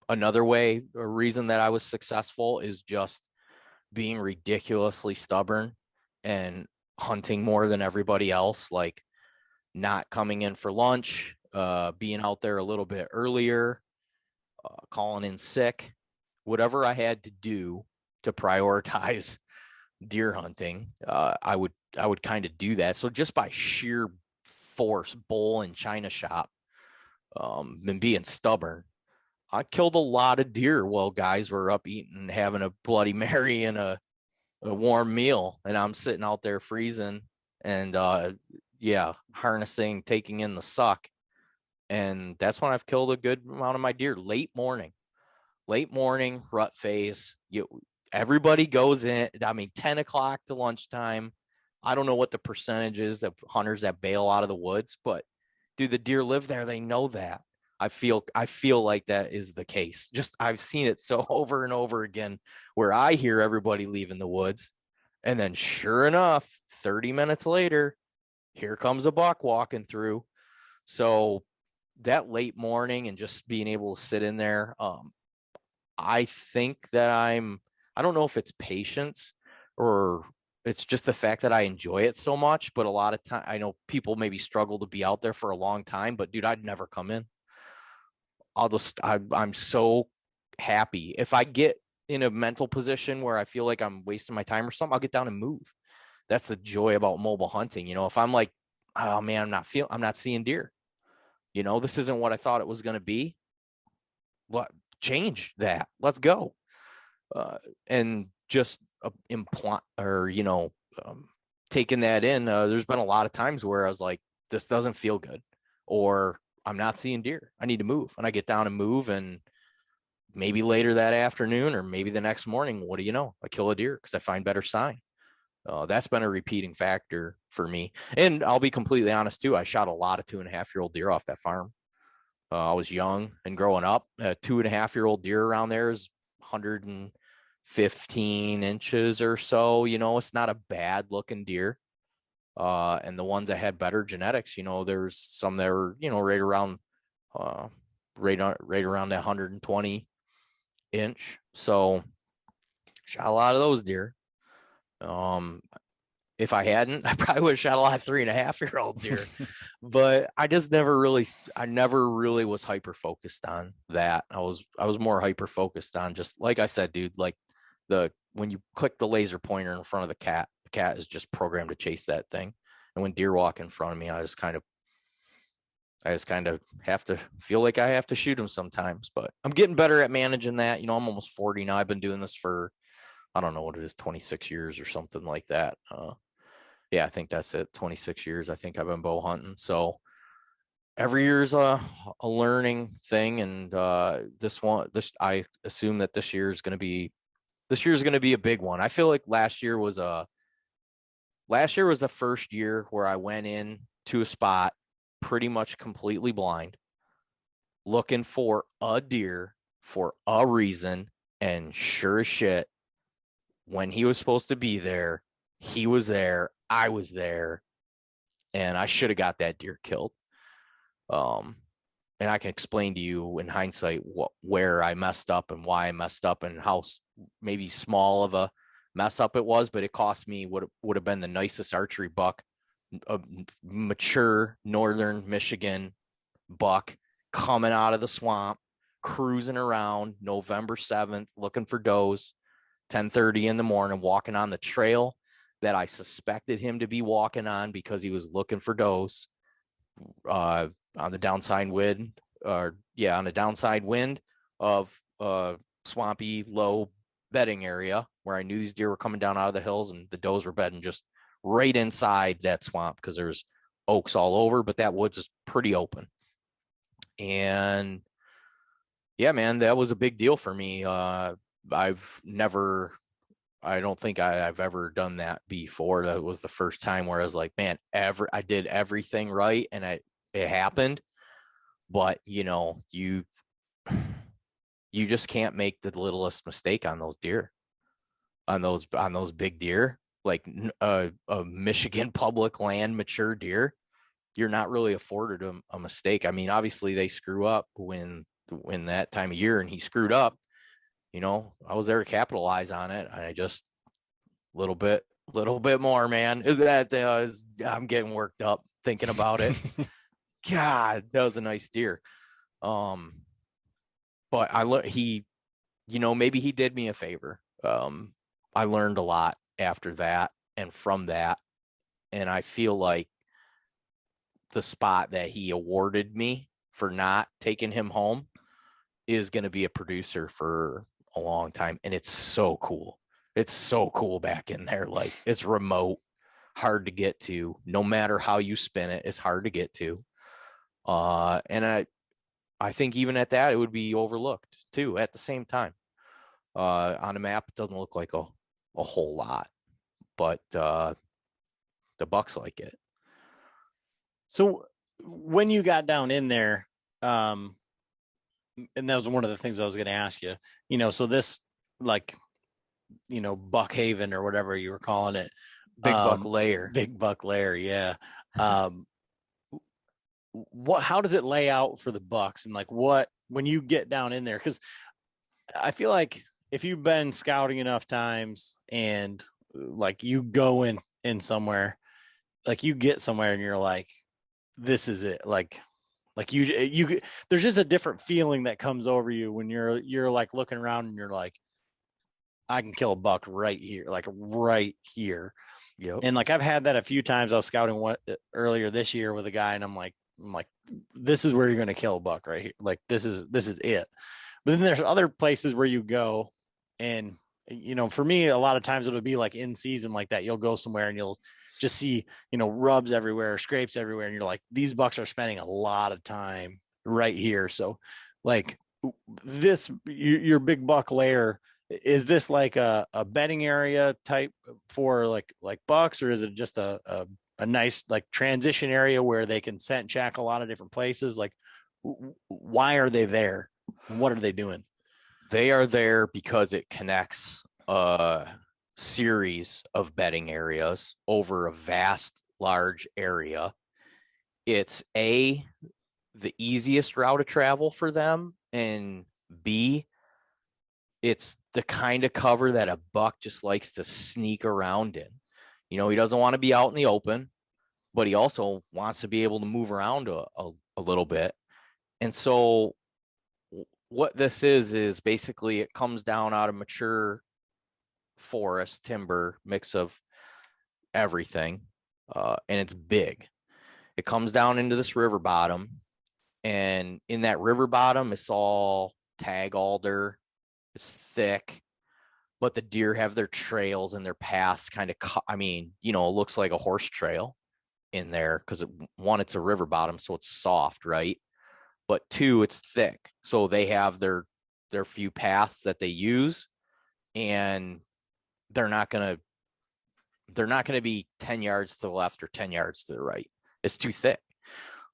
Another reason that I was successful is just being ridiculously stubborn and hunting more than everybody else, like not coming in for lunch, being out there a little bit earlier, calling in sick, whatever I had to do to prioritize deer hunting, I would kind of do that. So just by sheer force, bull and china shop, and being stubborn, I killed a lot of deer while guys were up eating, having a Bloody Mary and a warm meal, and I'm sitting out there freezing and harnessing, taking in the suck. And that's when I've killed a good amount of my deer. Late morning, rut phase. Everybody goes in. I mean, 10 o'clock to lunchtime. I don't know what the percentage is of hunters that bail out of the woods, but do the deer live there? They know that. I feel like that is the case. Just I've seen it so over and over again where I hear everybody leaving the woods, and then sure enough, 30 minutes later, here comes a buck walking through. So that late morning and just being able to sit in there, I think that I don't know if it's patience or it's just the fact that I enjoy it so much, but a lot of time I know people maybe struggle to be out there for a long time, but dude, I'd never come in. I'm so happy. If I get in a mental position where I feel like I'm wasting my time or something, I'll get down and move. That's the joy about mobile hunting. If I'm like, oh man, I'm not seeing deer. This isn't what I thought it was going to be. What change that? Let's go. And just taking that in, there's been a lot of times where I was like, this doesn't feel good, or I'm not seeing deer. I need to move. And I get down and move, and maybe later that afternoon or maybe the next morning, what do you know? I kill a deer because I find better sign. That's been a repeating factor for me. And I'll be completely honest too. I shot a lot of 2.5-year-old deer off that farm. I was young and growing up. A 2.5-year-old deer around there is 115 inches or so. It's not a bad looking deer. And the ones that had better genetics, there's some that were, right around that 120 inch. So shot a lot of those deer. If I hadn't, I probably would have shot a lot of 3.5-year-old deer, but I never really was hyper focused on that. I was more hyper focused on, just like I said, dude, like when you click the laser pointer in front of the cat is just programmed to chase that thing. And when deer walk in front of me, I just kind of have to feel like I have to shoot them sometimes, but I'm getting better at managing that. I'm almost 40 now. I've been doing this for, I don't know what it is, 26 years or something like that. I think that's it. 26 years. I think I've been bow hunting. So every year is a learning thing. And I assume that this year is going to be a big one. I feel like last year was the first year where I went in to a spot pretty much completely blind, looking for a deer for a reason. And sure as shit, when he was supposed to be there, he was there. I was there, and I should have got that deer killed. And I can explain to you in hindsight where I messed up and why I messed up and how maybe small of a mess up it was, but it cost me what would have been the nicest archery buck, a mature northern Michigan buck coming out of the swamp, cruising around November 7th, looking for does, 10:30 in the morning, walking on the trail that I suspected him to be walking on because he was looking for does, on the downside wind of swampy, low bedding area where I knew these deer were coming down out of the hills, and the does were bedding just right inside that swamp because there's oaks all over, but that woods is pretty open. And yeah, man, that was a big deal for me. I don't think I've ever done that before. That was the first time where I was like, man, I did everything right, and it happened. But you just can't make the littlest mistake on those deer, on those big deer, like a Michigan public land mature deer. You're not really afforded a mistake. I mean, obviously they screw up when that time of year, and he screwed up. I was there to capitalize on it. I just little bit more, man. Is that I'm getting worked up thinking about it. God, that was a nice deer. But maybe he did me a favor. I learned a lot after that and from that. And I feel like the spot that he awarded me for not taking him home is going to be a producer for a long time. And it's so cool. It's so cool back in there. Like, it's remote, hard to get to. No matter how you spin it, it's hard to get to. And I think even at that, it would be overlooked too at the same time. On a map, it doesn't look like a whole lot, but the Bucks like it. So when you got down in there, and that was one of the things I was going to ask you, so this, like, Buckhaven or whatever you were calling it, Big buck layer. Big buck layer. Yeah. How does it lay out for the Bucks, and like when you get down in there? Because I feel like if you've been scouting enough times and like you go in somewhere, like you get somewhere and you're like, this is it. Like you there's just a different feeling that comes over you when you're like looking around and you're like, I can kill a buck right here, like right here. Yep. And like I've had that a few times. I was scouting earlier this year with a guy, and I'm like, this is where you're going to kill a buck right here. Like this is it. But then there's other places where you go, and for me, a lot of times it'll be like in season like that. You'll go somewhere and you'll just see, rubs everywhere, scrapes everywhere, and you're like, these bucks are spending a lot of time right here. So, like this, your big buck layer, is this like a bedding area type for like bucks, or is it just a nice like transition area where they can scent check a lot of different places? Like, why are they there? And what are they doing? They are there because it connects a series of bedding areas over a vast, large area. It's the easiest route of travel for them, and B, it's the kind of cover that a buck just likes to sneak around in. He doesn't want to be out in the open, but he also wants to be able to move around a little bit. And so what this is basically it comes down out of mature forest timber, mix of everything, and it's big. It comes down into this river bottom, and in that river bottom, it's all tag alder. It's thick, but the deer have their trails and their paths kind of, it looks like a horse trail in there because one, it's a river bottom, so it's soft, right? But two, it's thick, so they have their few paths that they use, and they're not gonna be 10 yards to the left or 10 yards to the right. It's too thick,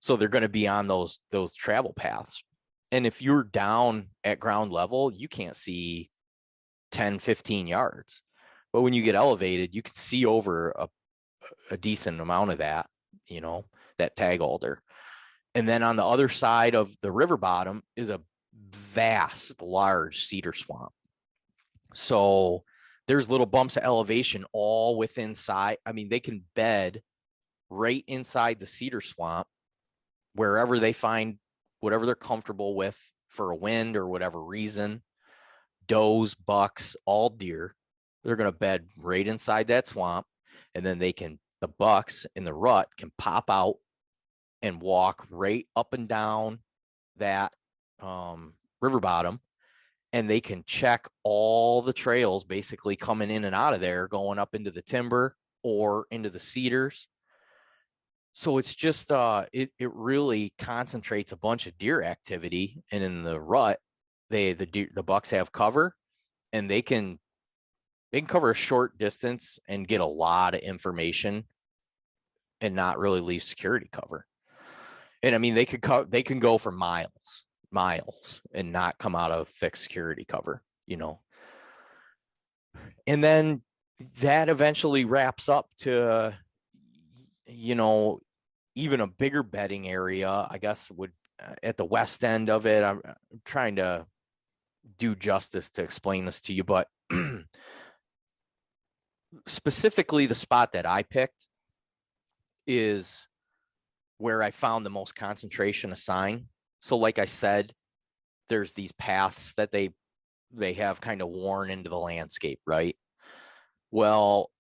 so they're going to be on those travel paths. And if you're down at ground level, you can't see 10, 15 yards. But when you get elevated, you can see over a decent amount of that, that tag alder. And then on the other side of the river bottom is a vast, large cedar swamp. So there's little bumps of elevation all within inside. They can bed right inside the cedar swamp wherever they find whatever they're comfortable with for a wind or whatever reason. Does, bucks, all deer, they're going to bed right inside that swamp. And then the bucks in the rut can pop out and walk right up and down that river bottom. And they can check all the trails basically coming in and out of there, going up into the timber or into the cedars. So it's just it really concentrates a bunch of deer activity. And in the rut, the bucks have cover, and they can cover a short distance and get a lot of information and not really leave security cover. And they can go for miles and not come out of fixed security cover, And then that eventually wraps up to, even a bigger bedding area, I guess, would at the west end of it. I'm trying to do justice to explain this to you, but specifically the spot that I picked is where I found the most concentration of sign. So like I said, there's these paths that they they have kind of worn into the landscape, right? Well,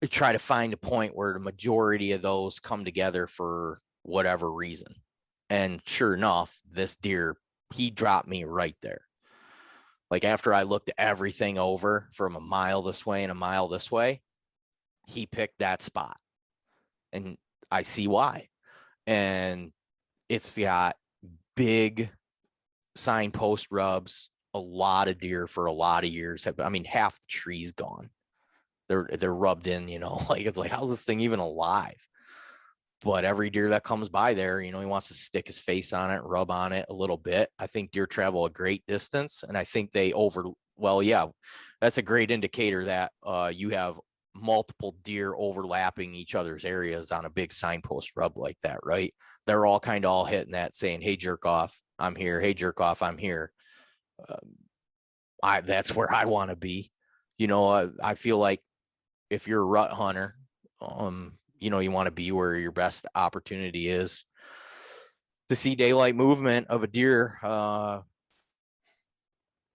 I try to find a point where the majority of those come together for whatever reason. And sure enough, this deer, he dropped me right there. Like after I looked everything over from a mile this way and a mile this way, he picked that spot. And I see why. And it's got big signpost rubs, a lot of deer for a lot of years. I mean, half the tree's gone. They're rubbed in, like it's like, how's this thing even alive? But every deer that comes by there, he wants to stick his face on it, rub on it a little bit. I think deer travel a great distance, and I think that's a great indicator that you have multiple deer overlapping each other's areas on a big signpost rub like that, right? They're all kind of all hitting that, saying, "Hey, jerk off, I'm here. Hey, jerk off, I'm here." That's where I want to be. I feel like if you're a rut hunter, you want to be where your best opportunity is to see daylight movement of a deer.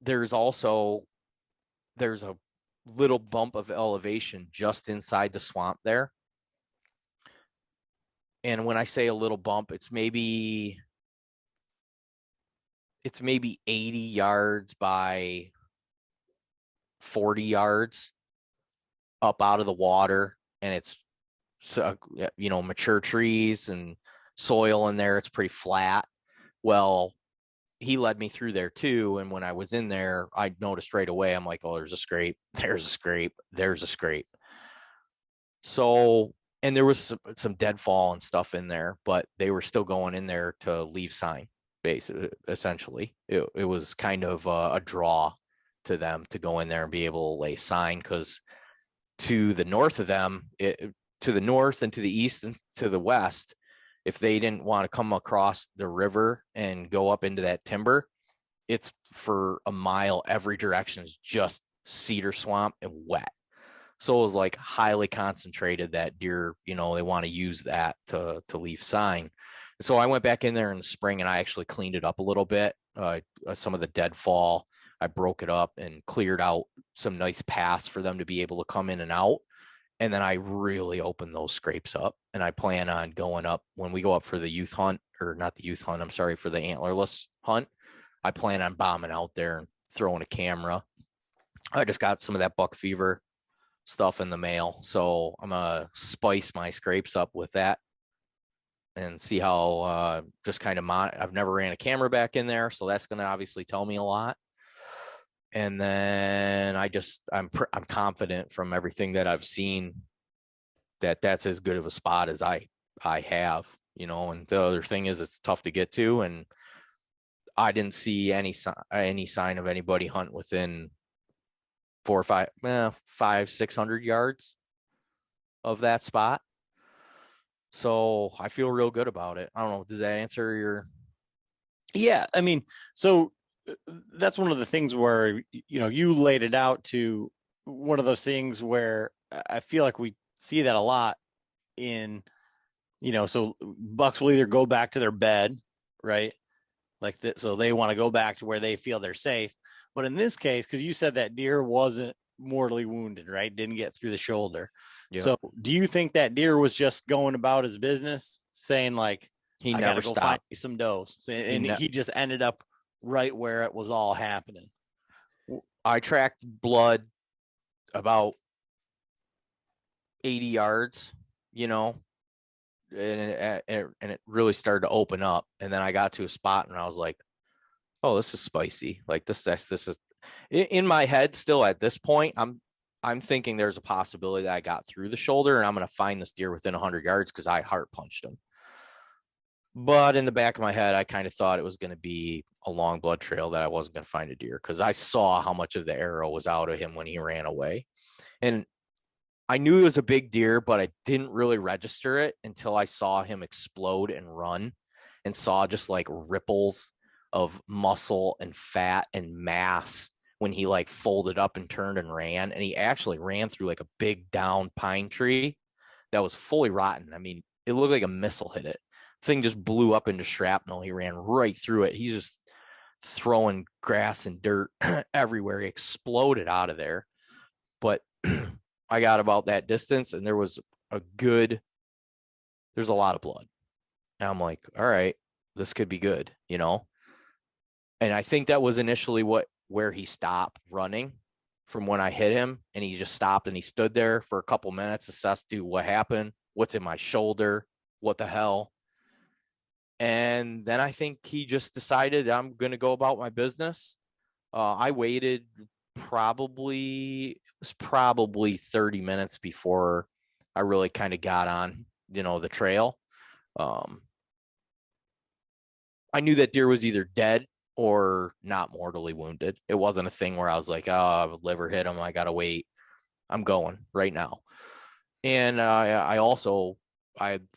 There's a little bump of elevation just inside the swamp there. And when I say a little bump, it's maybe 80 yards by 40 yards up out of the water. And it's, mature trees and soil in there. It's pretty flat. Well, he led me through there too. And when I was in there, I noticed right away, I'm like, oh, there's a scrape. There's a scrape. There's a scrape. So, and there was some deadfall and stuff in there, but they were still going in there to leave sign, basically, essentially. It was kind of a draw to them to go in there and be able to lay sign, because to the north of them, to the north and to the east and to the west, if they didn't want to come across the river and go up into that timber, it's for a mile, every direction is just cedar swamp and wet. So it was like highly concentrated that deer, they want to use that to leave sign. So I went back in there in the spring and I actually cleaned it up a little bit. Some of the deadfall, I broke it up and cleared out some nice paths for them to be able to come in and out. And then I really opened those scrapes up, and I plan on going up when we go up for the youth hunt, or not the youth hunt, I'm sorry, for the antlerless hunt. I plan on bombing out there and throwing a camera. I just got some of that buck fever stuff in the mail, so I'm gonna spice my scrapes up with that and see how just kind of I've never ran a camera back in there, so that's gonna obviously tell me a lot. And then I'm confident from everything that I've seen that that's as good of a spot as I have, and the other thing is it's tough to get to. And I didn't see any sign of anybody hunting within 600 yards of that spot. So I feel real good about it. I don't know. Does that answer your? Yeah. I mean, so that's one of the things where, you laid it out to one of those things where I feel like we see that a lot in, so bucks will either go back to their bed, right? Like that. So they want to go back to where they feel they're safe. But in this case, because you said that deer wasn't mortally wounded, right? Didn't get through the shoulder. Yep. So do you think that deer was just going about his business saying like, he I never gotta go stopped. find me some does. And he just ended up right where it was all happening. I tracked blood about 80 yards, and it really started to open up. And then I got to a spot and I was like, oh, this is spicy. Like this is in my head still at this point. I'm thinking there's a possibility that I got through the shoulder and I'm going to find this deer within 100 yards because I heart punched him. But in the back of my head, I kind of thought it was going to be a long blood trail, that I wasn't going to find a deer, because I saw how much of the arrow was out of him when he ran away. And I knew it was a big deer, but I didn't really register it until I saw him explode and run, and saw just like ripples of muscle and fat and mass when he like folded up and turned and ran. And he actually ran through like a big down pine tree that was fully rotten. I mean, it looked like a missile hit it. Thing just blew up into shrapnel. He ran right through it. throwing grass and dirt everywhere. He exploded out of there. But I got about that distance, and there's a lot of blood. And I'm like, all right, this could be good, you know? And I think that was initially where he stopped running from when I hit him, and he just stopped and he stood there for a couple minutes, assessed what happened, what's in my shoulder, what the hell. And then I think he just decided I'm going to go about my business. I waited probably 30 minutes before I really kind of got on, the trail. I knew that deer was either dead or not mortally wounded. It wasn't a thing where I was like, oh, liver hit him, I got to wait. I'm going right now. And I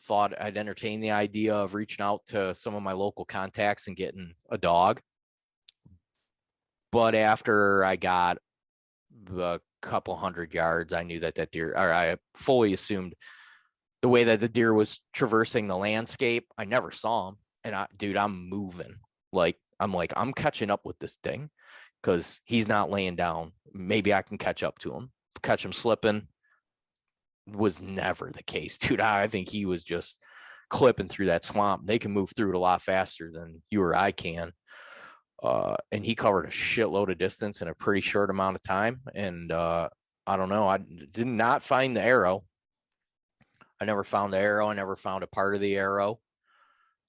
thought I'd entertain the idea of reaching out to some of my local contacts and getting a dog. But after I got a couple hundred yards, I knew that deer, or I fully assumed the way that the deer was traversing the landscape. I never saw him. And I'm moving. I'm catching up with this thing because he's not laying down. Maybe I can catch up to him. Catch him slipping was never the case, dude. I think he was just clipping through that swamp. They can move through it a lot faster than you or I can. And he covered a shitload of distance in a pretty short amount of time. And I don't know. I did not find the arrow. I never found the arrow. I never found a part of the arrow.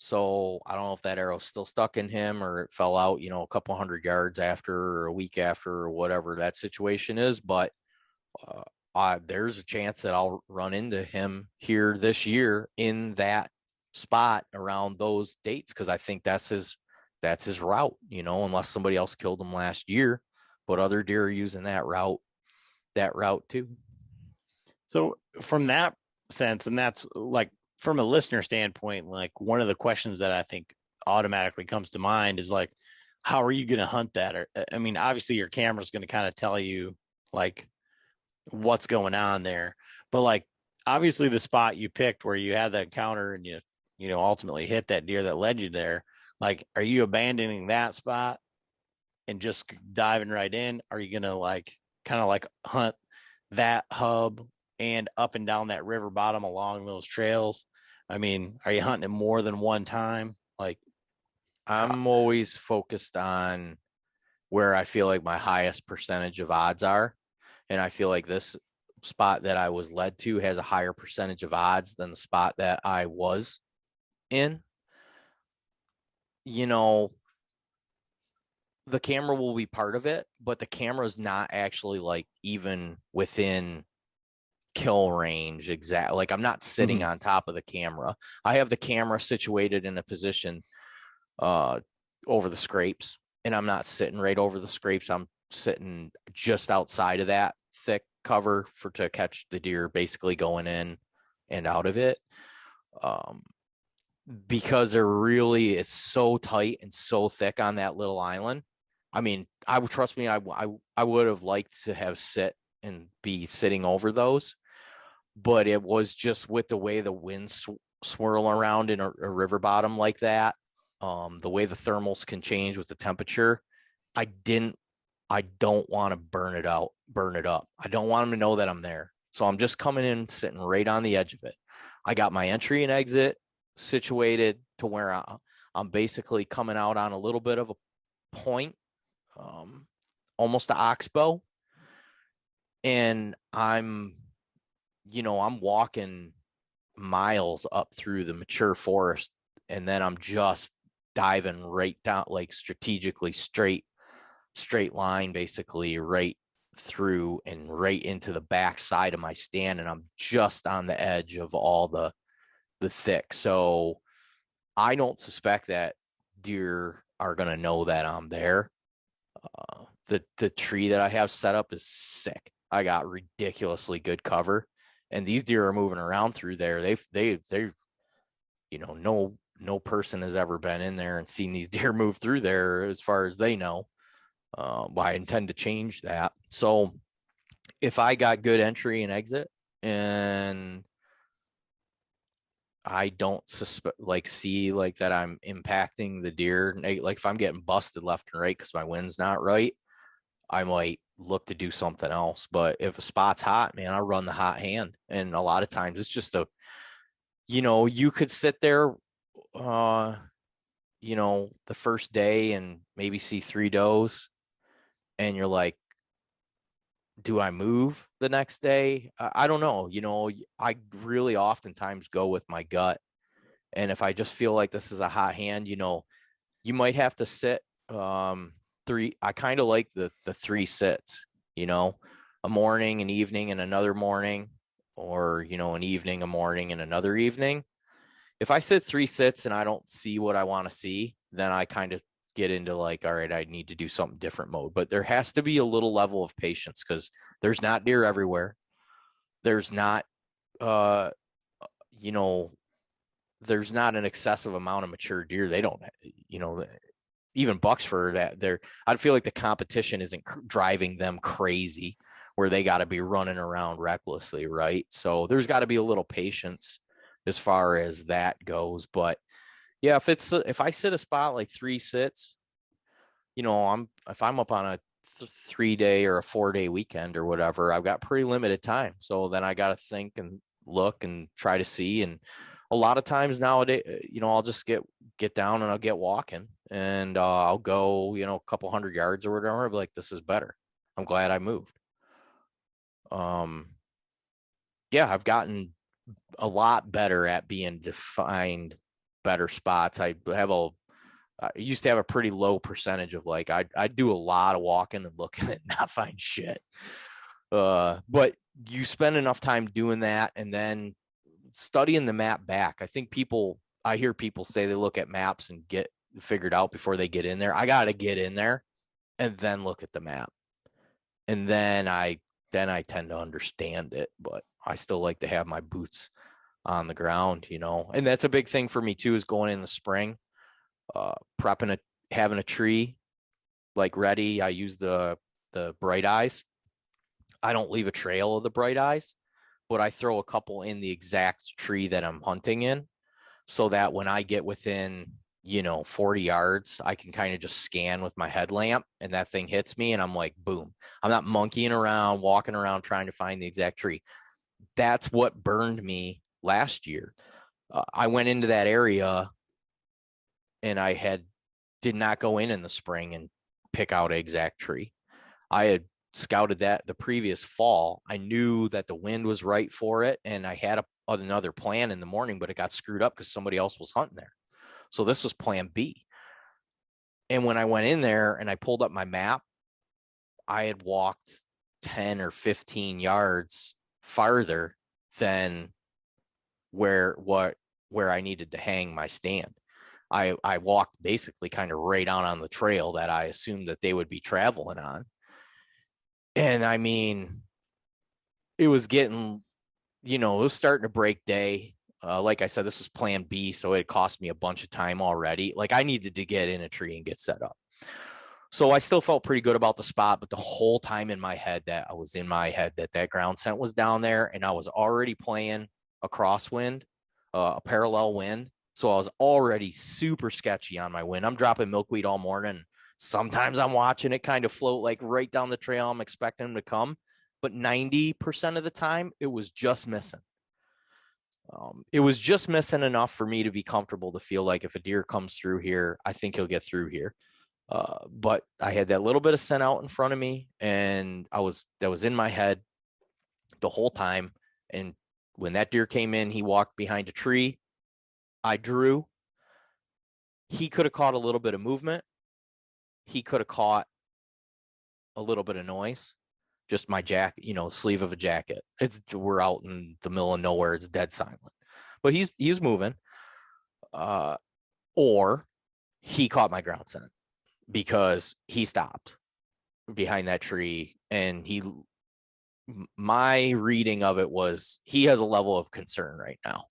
So I don't know if that arrow's still stuck in him or it fell out, a couple hundred yards after or a week after or whatever that situation is. But there's a chance that I'll run into him here this year in that spot around those dates because I think that's his route, unless somebody else killed him last year. But other deer are using that route too. So from that sense, and that's like from a listener standpoint, like one of the questions that I think automatically comes to mind is like, how are you going to hunt that? Or, I mean, obviously your camera's going to kind of tell you like what's going on there, but like obviously the spot you picked where you had the encounter and you ultimately hit that deer that led you there. Like, are you abandoning that spot and just diving right in? Are you going to like kind of like hunt that hub and up and down that river bottom along those trails? I mean, are you hunting it more than one time? Like, I'm always focused on where I feel like my highest percentage of odds are. And I feel like this spot that I was led to has a higher percentage of odds than the spot that I was in. The camera will be part of it, but the camera is not actually like even within kill range exactly. Like I'm not sitting on top of the camera. I have the camera situated in a position over the scrapes, and I'm not sitting right over the scrapes. I'm sitting just outside of that thick cover to catch the deer basically going in and out of it. Because it's so tight and so thick on that little island. I mean, trust me, I would have liked to have sit and be sitting over those, but it was just with the way the winds swirl around in a river bottom like that, the way the thermals can change with the temperature. I don't want to burn it up. I don't want them to know that I'm there. So I'm just coming in, sitting right on the edge of it. I got my entry and exit situated to where I'm basically coming out on a little bit of a point, almost an oxbow. And I'm walking miles up through the mature forest, and then I'm just diving right down, like strategically straight line, basically right through and right into the back side of my stand. And I'm just on the edge of all the thick. So I don't suspect that deer are going to know that I'm there. The tree that I have set up is sick. I got ridiculously good cover, and these deer are moving around through there. They're no person has ever been in there and seen these deer move through there as far as they know. I intend to change that. So if I got good entry and exit and I don't see like that I'm impacting the deer. Like if I'm getting busted left and right because my wind's not right, I might look to do something else. But if a spot's hot, man, I'll run the hot hand. And a lot of times it's just you could sit there, uh, the first day and maybe see 3 does, and you're like, do I move the next day? I don't know. I really oftentimes go with my gut. And if I just feel like this is a hot hand, you might have to sit three. I kind of like the 3 sits, a morning, an evening, and another morning, or, an evening, a morning, and another evening. If I sit 3 sits and I don't see what I want to see, then I kind of get into like, all right, I need to do something different mode. But there has to be a little level of patience because there's not deer everywhere. There's not, you know, there's not an excessive amount of mature deer. They don't, even bucks for that. I feel like the competition isn't driving them crazy where they got to be running around recklessly, right? So there's got to be a little patience as far as that goes. But yeah, if I sit a spot like 3 sits, if I'm up on a 3-day or a 4-day weekend or whatever, I've got pretty limited time. So then I got to think and look and try to see. And a lot of times nowadays, I'll just get down and I'll get walking and I'll go, a couple 100 yards or whatever. I'll be like, this is better. I'm glad I moved. Yeah, I've gotten a lot better at being defined better spots. I used to have a pretty low percentage of like, I do a lot of walking and looking and not find shit. But you spend enough time doing that and then studying the map back. I hear people say they look at maps and get figured out before they get in there. I got to get in there and then look at the map. And then I tend to understand it, but I still like to have my boots on the ground, and that's a big thing for me too, is going in the spring, having a tree like ready. I use the bright eyes. I don't leave a trail of the bright eyes, but I throw a couple in the exact tree that I'm hunting in so that when I get within, 40 yards, I can kind of just scan with my headlamp and that thing hits me and I'm like, boom. I'm not monkeying around, walking around trying to find the exact tree. That's what burned me last year. I went into that area and did not go in the spring and pick out an exact tree. I had scouted that the previous fall. I knew that the wind was right for it, and I had another plan in the morning, but it got screwed up because somebody else was hunting there. So this was plan B. And when I went in there and I pulled up my map, I had walked 10 or 15 yards farther than where I needed to hang my stand. I walked basically kind of right out on the trail that I assumed that they would be traveling on. And I mean, it was getting, it was starting to break day. Like I said, this was plan B, so it cost me a bunch of time already. Like I needed to get in a tree and get set up. So I still felt pretty good about the spot, but the whole time in my head that ground scent was down there, and I was already playing a crosswind, a parallel wind. So I was already super sketchy on my wind. I'm dropping milkweed all morning. Sometimes I'm watching it kind of float like right down the trail. I'm expecting them to come, but 90% of the time it was just missing. It was just missing enough for me to be comfortable to feel like if a deer comes through here, I think he'll get through here. But I had that little bit of scent out in front of me, and that was in my head the whole time. And when that deer came in, he walked behind a tree. I drew. He could have caught a little bit of movement. He could have caught a little bit of noise. Just my jacket, sleeve of a jacket. We're out in the middle of nowhere. It's dead silent. But he's moving. Or he caught my ground scent because he stopped behind that tree, and my reading of it was he has a level of concern right now.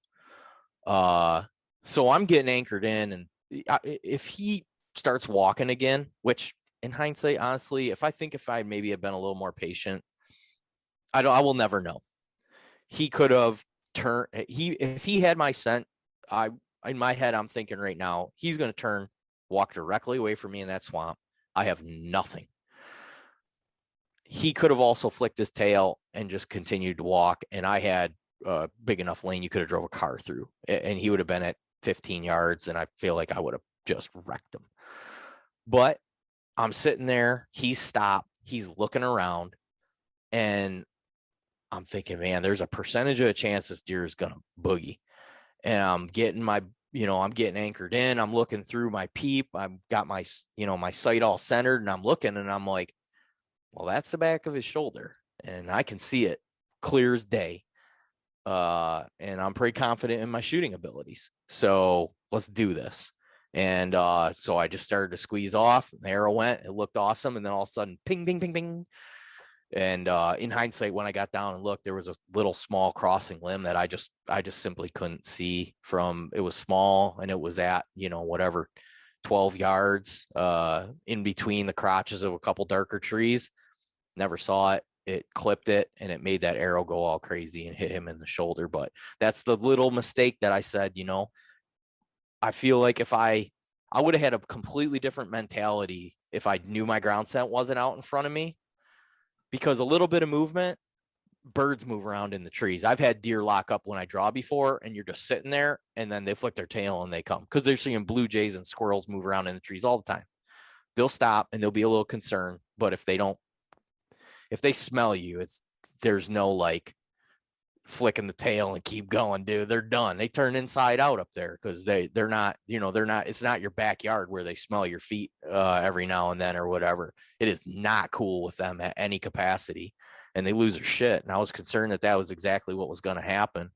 So I'm getting anchored in, and if he starts walking again, which in hindsight, honestly, if I maybe have been a little more patient, I will never know. He could have if he had my scent in my head, I'm thinking right now, he's going to turn, walk directly away from me in that swamp. I have nothing. He could have also flicked his tail and just continued to walk. And I had a big enough lane you could have drove a car through, and he would have been at 15 yards. And I feel like I would have just wrecked him. But I'm sitting there. He's stopped. He's looking around. And I'm thinking, man, there's a percentage of a chance this deer is going to boogie. And I'm getting I'm getting anchored in. I'm looking through my peep. I've got my, my sight all centered, and I'm looking, and I'm like, well, that's the back of his shoulder, and I can see it clear as day. And I'm pretty confident in my shooting abilities. So let's do this. And so I just started to squeeze off. The arrow went. It looked awesome. And then all of a sudden, ping, ping, ping, ping. And in hindsight, when I got down and looked, there was a little small crossing limb that I just simply couldn't see from. It was small, and it was at, whatever, 12 yards in between the crotches of a couple darker trees. Never saw it. It clipped it, and it made that arrow go all crazy and hit him in the shoulder. But that's the little mistake that I said, I feel like if I would have had a completely different mentality if I knew my ground scent wasn't out in front of me, because a little bit of movement, birds move around in the trees. I've had deer lock up when I draw before, and you're just sitting there, and then they flick their tail and they come, because they're seeing blue jays and squirrels move around in the trees all the time. They'll stop and they'll be a little concerned, but if they smell you, there's no like flicking the tail and keep going, dude. They're done. They turn inside out up there, because they're not, it's not your backyard where they smell your feet every now and then or whatever. It is not cool with them at any capacity, and they lose their shit. And I was concerned that was exactly what was going to happen.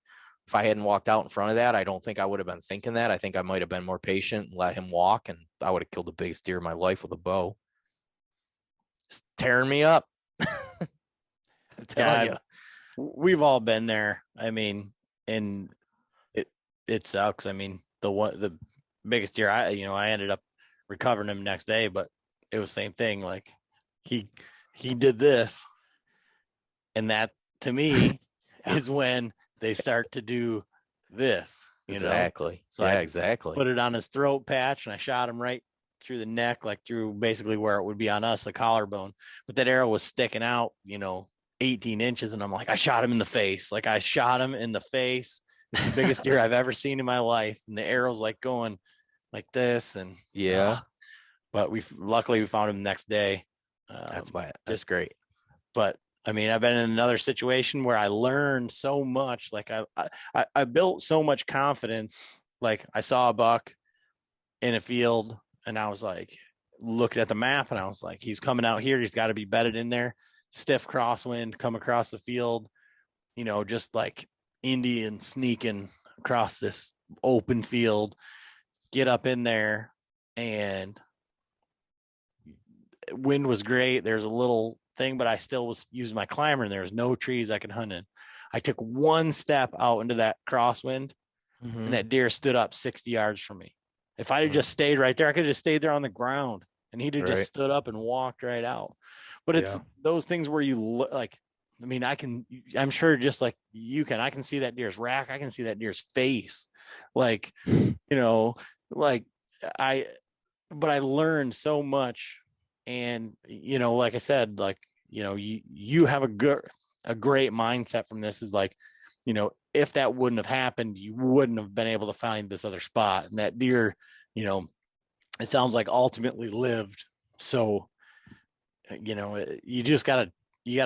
If I hadn't walked out in front of that, I don't think I would have been thinking that. I think I might have been more patient and let him walk, and I would have killed the biggest deer of my life with a bow. It's tearing me up. I'm telling you. We've all been there. I mean, and it sucks. I mean, the biggest deer, I ended up recovering him next day, but it was the same thing. Like he did this, and that to me is when they start to do this. Exactly. So yeah, I exactly. put it on his throat patch, and I shot him right through the neck, like through basically where it would be on us, the collarbone. But that arrow was sticking out, 18 inches. And I'm like, I shot him in the face. Like I shot him in the face. It's the biggest deer I've ever seen in my life. And the arrow's like going like this. And but luckily we found him the next day. That's great. But I mean, I've been in another situation where I learned so much. Like I built so much confidence. Like I saw a buck in a field, and I was like, looked at the map, and I was like, he's coming out here. He's got to be bedded in there. Stiff crosswind, come across the field, just like Indian sneaking across this open field, get up in there, and wind was great. There's a little thing, but I still was using my climber, and there was no trees I could hunt in. I took one step out into that crosswind, and that deer stood up 60 yards from me. If I had just stayed right there, I could have just stayed there on the ground, and he'd have just stood up and walked right out. But it's those things where you look like, I mean, I'm sure just like you can, I can see that deer's rack. I can see that deer's face. Like, but I learned so much. And, like I said, like, you have a great mindset from this, is like, if that wouldn't have happened, you wouldn't have been able to find this other spot. And that deer, it sounds like ultimately lived. So, you just gotta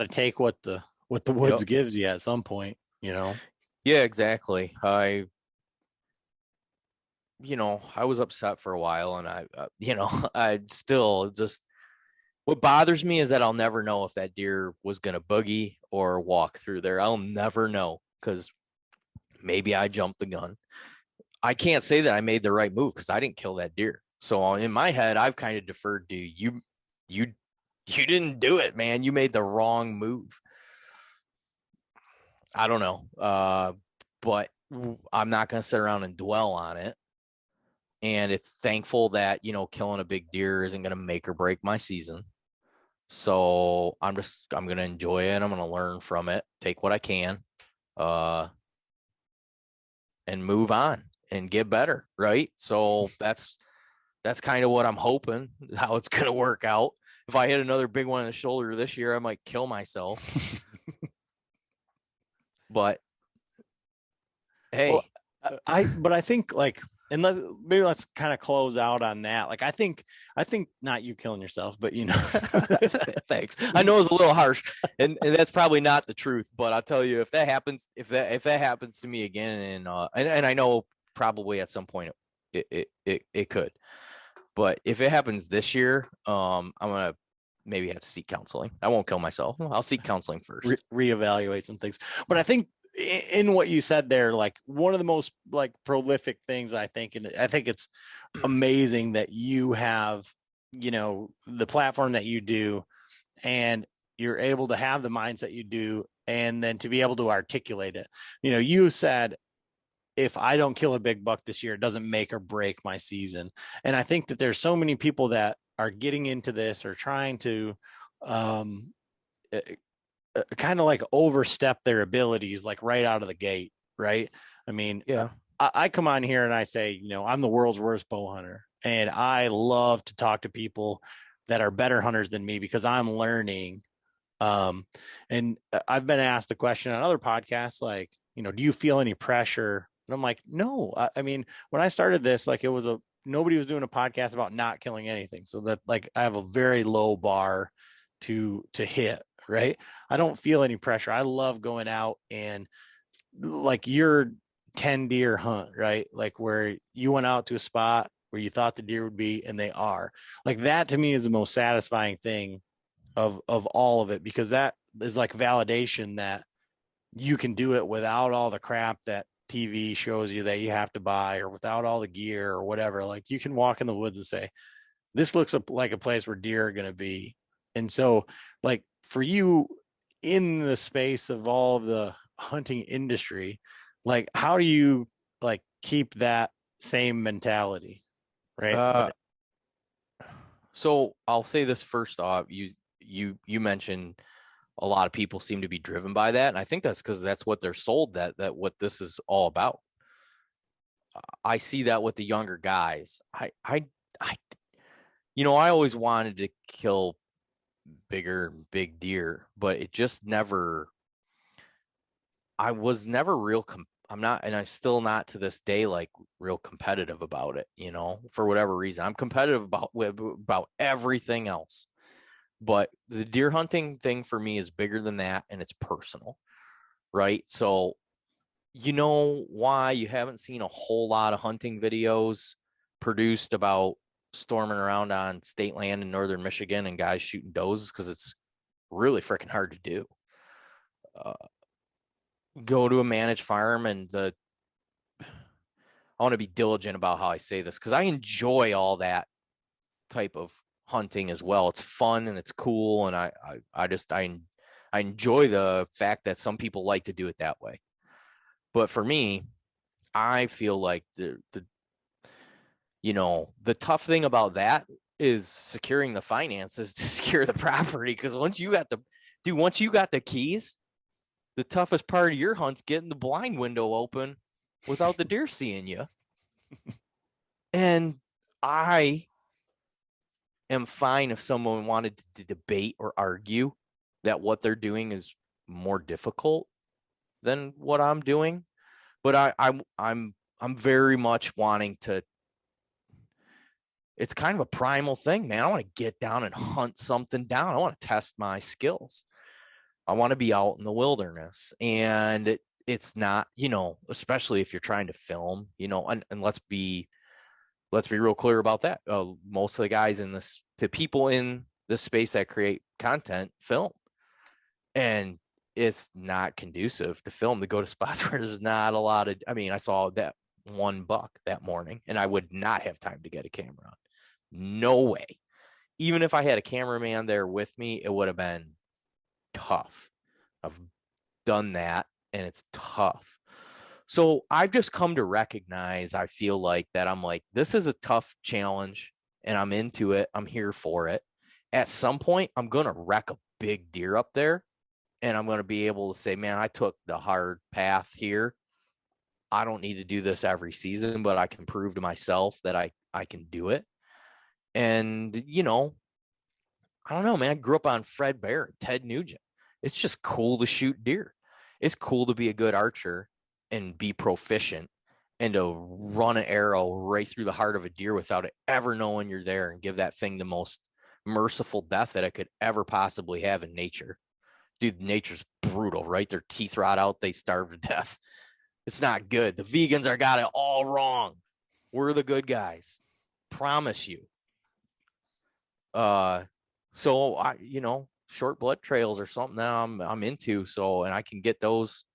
take what the woods gives you at some point. Yeah, exactly. I was upset for a while, and I still just, what bothers me is that I'll never know if that deer was going to boogie or walk through there. I'll never know, because maybe I jumped the gun. I can't say that I made the right move, because I didn't kill that deer. So in my head, I've kind of deferred to you didn't do it, man. You made the wrong move. I don't know. But I'm not going to sit around and dwell on it. And it's thankful that, killing a big deer isn't going to make or break my season. So I'm going to enjoy it. I'm going to learn from it, take what I can, and move on. and get better. Right. So that's kind of what I'm hoping how it's going to work out. If I hit another big one in the shoulder this year, I might kill myself. But hey, well, I think like, and let's kind of close out on that. Like, I think not you killing yourself, but thanks. I know it's a little harsh, and that's probably not the truth, but I'll tell you, if that happens to me again, and I know probably at some point it could, but if it happens this year, I'm gonna maybe have to seek counseling. I won't kill myself. I'll seek counseling first. Reevaluate some things. But I think in what you said there, like one of the most like prolific things I think, and I think it's amazing that you have, the platform that you do, and you're able to have the mindset you do, and then to be able to articulate it. You said, if I don't kill a big buck this year, it doesn't make or break my season. And I think that there's so many people that are getting into this or trying to kind of like overstep their abilities, like right out of the gate. Right. I mean, yeah, I come on here and I say, I'm the world's worst bow hunter, and I love to talk to people that are better hunters than me because I'm learning. And I've been asked the question on other podcasts, like, do you feel any pressure? And I'm like, no. I mean, when I started this, like nobody was doing a podcast about not killing anything. So that like I have a very low bar to hit, right? I don't feel any pressure. I love going out and like your 10 deer hunt, right? Like where you went out to a spot where you thought the deer would be, and they are. Like that to me is the most satisfying thing of all of it, because that is like validation that you can do it without all the crap that TV shows you that you have to buy, or without all the gear or whatever. Like you can walk in the woods and say, this looks like a place where deer are going to be. And so like for you in the space of all of the hunting industry, like how do you like keep that same mentality? Right. So I'll say this first off. You mentioned a lot of people seem to be driven by that, and I think that's because that's what they're sold, that what this is all about. I see that with the younger guys. I I always wanted to kill big deer, but it just never. I was never real. I'm not, and I'm still not to this day like real competitive about it. For whatever reason, I'm competitive about everything else. But the deer hunting thing for me is bigger than that, and it's personal, right? So, why you haven't seen a whole lot of hunting videos produced about storming around on state land in northern Michigan and guys shooting does, because it's really freaking hard to do. Go to a managed farm, and I want to be diligent about how I say this, because I enjoy all that type of hunting as well. It's fun and it's cool, and I enjoy the fact that some people like to do it that way. But for me, I feel like the tough thing about that is securing the finances to secure the property, because once you got the keys, the toughest part of your hunt's getting the blind window open without the deer seeing you. And I am fine if someone wanted to debate or argue that what they're doing is more difficult than what I'm doing, but I'm very much wanting to. It's kind of a primal thing, man. I want to get down and hunt something down. I want to test my skills. I want to be out in the wilderness, and it's not, especially if you're trying to film, and let's be real clear about that. Most of the guys the people in this space that create content film, and it's not conducive to film, to go to spots where there's not a lot of. I mean, I saw that one buck that morning, and I would not have time to get a camera on. No way. Even if I had a cameraman there with me, it would have been tough. I've done that, and it's tough. So I've just come to recognize, I feel like, that I'm like, this is a tough challenge, and I'm into it. I'm here for it. At some point, I'm going to wreck a big deer up there, and I'm going to be able to say, man, I took the hard path here. I don't need to do this every season, but I can prove to myself that I can do it. And, you know, I don't know, man. I grew up on Fred Bear and Ted Nugent. It's just cool to shoot deer. It's cool to be a good archer and be proficient and to run an arrow right through the heart of a deer without it ever knowing you're there and give that thing the most merciful death that it could ever possibly have in nature. Dude, nature's brutal, right? Their teeth rot out, they starve to death. It's not good. The vegans are got it all wrong. We're the good guys. Promise you. So I, you know, short blood trails or something that I'm into. So, and I can get those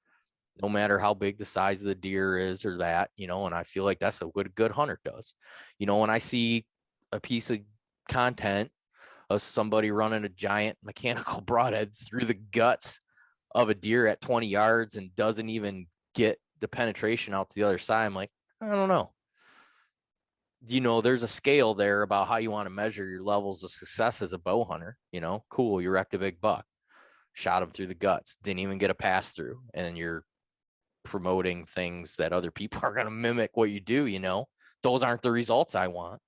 no matter how big the size of the deer is or that, you know, and I feel like that's what a good hunter does. You know, when I see a piece of content of somebody running a giant mechanical broadhead through the guts of a deer at 20 yards and doesn't even get the penetration out to the other side, I'm like, I don't know. You know, there's a scale there about how you want to measure your levels of success as a bow hunter. You know, cool, you wrecked a big buck, shot him through the guts, didn't even get a pass through, and you're promoting things that other people are going to mimic what you do. You know, those aren't the results I want.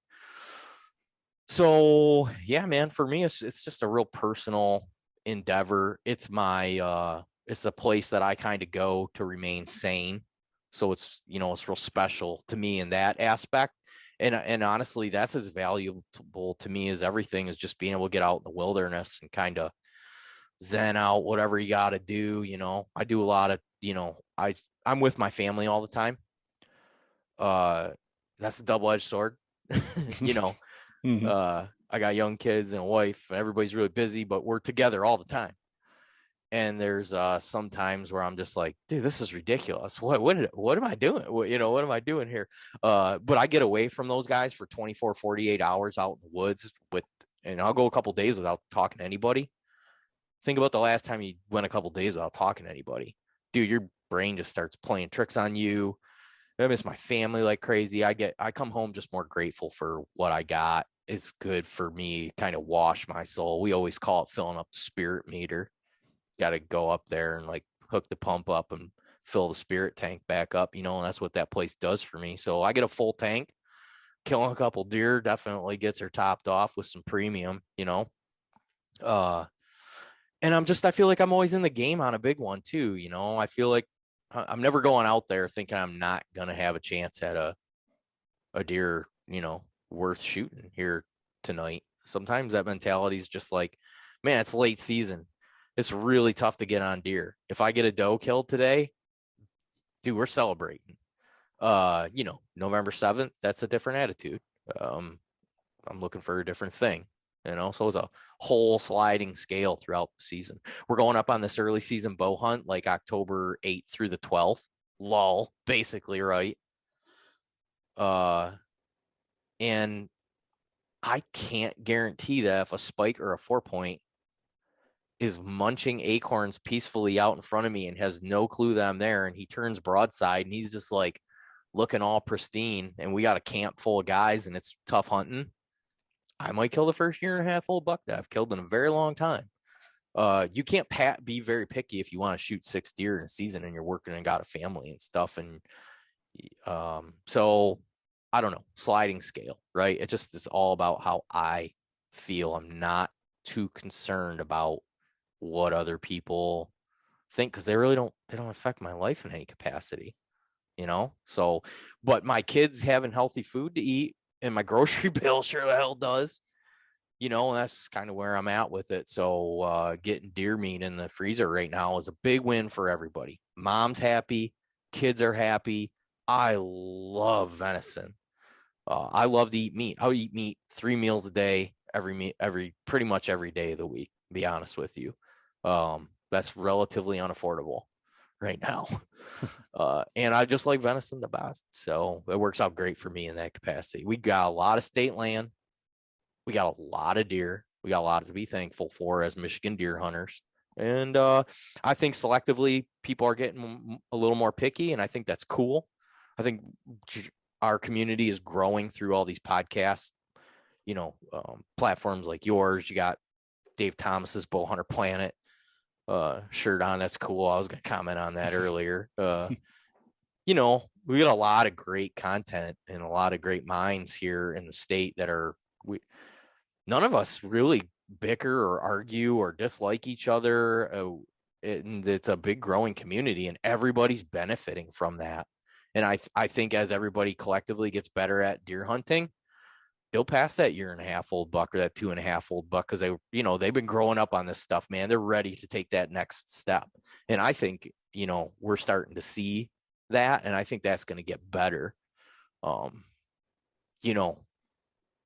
So yeah, man, for me, it's just a real personal endeavor. It's it's a place that I kind of go to remain sane. So it's, you know, it's real special to me in that aspect. And honestly, that's as valuable to me as everything, is just being able to get out in the wilderness and kind of zen out whatever you got to do. You know, I do a lot of, you know, I'm with my family all the time. That's a double-edged sword. You know, I got young kids and a wife, and everybody's really busy, but we're together all the time. And there's some times where I'm just like, dude, this is ridiculous. What am I doing? You know, what am I doing here? But I get away from those guys for 24, 48 hours out in the woods and I'll go a couple days without talking to anybody. Think about the last time you went a couple days without talking to anybody. Dude, your brain just starts playing tricks on you. I miss my family like crazy. I come home just more grateful for what I got. It's good for me, kind of wash my soul. We always call it filling up the spirit meter. Got to go up there and like hook the pump up and fill the spirit tank back up, you know, and that's what that place does for me. So I get a full tank. Killing a couple deer definitely gets her topped off with some premium, you know. And I feel like I'm always in the game on a big one too, you know. I feel like I'm never going out there thinking I'm not going to have a chance at a deer, you know, worth shooting here tonight. Sometimes that mentality is just like, man, it's late season. It's really tough to get on deer. If I get a doe killed today, dude, we're celebrating. You know, November 7th, that's a different attitude. I'm looking for a different thing, you know. So it's a whole sliding scale throughout the season. We're going up on this early season bow hunt, like October 8th through the 12th. Lull, basically, right? And I can't guarantee that if a spike or a 4-point is munching acorns peacefully out in front of me and has no clue that I'm there, and he turns broadside and he's just like looking all pristine, and we got a camp full of guys and it's tough hunting, I might kill the first year and a half old buck that I've killed in a very long time. You can't be very picky if you want to shoot 6 deer in a season and you're working and got a family and stuff. And so I don't know, sliding scale, right? It just is all about how I feel. I'm not too concerned about what other people think, because they don't affect my life in any capacity, you know. So, but my kids having healthy food to eat and my grocery bill sure the hell does, you know, and that's kind of where I'm at with it. So getting deer meat in the freezer right now is a big win for everybody. Mom's happy, kids are happy. I love venison. I love to eat meat. I'll eat meat 3 meals a day, every pretty much every day of the week, to be honest with you. That's relatively unaffordable right now. And I just like venison the best. So it works out great for me in that capacity. We got a lot of state land. We got a lot of deer. We got a lot to be thankful for as Michigan deer hunters. And I think selectively people are getting a little more picky, and I think that's cool. I think our community is growing through all these podcasts, you know, platforms like yours. You got Dave Thomas's Bowhunter Planet shirt on. That's cool. I was going to comment on that earlier. you know, we got a lot of great content and a lot of great minds here in the state that are, none of us really bicker or argue or dislike each other. And it's a big growing community, and everybody's benefiting from that. And I think as everybody collectively gets better at deer hunting, they'll pass that 1.5-year-old buck or that 2.5-year-old buck, because they've been growing up on this stuff, man. They're ready to take that next step. And I think, we're starting to see that, and I think that's going to get better. Um, you know,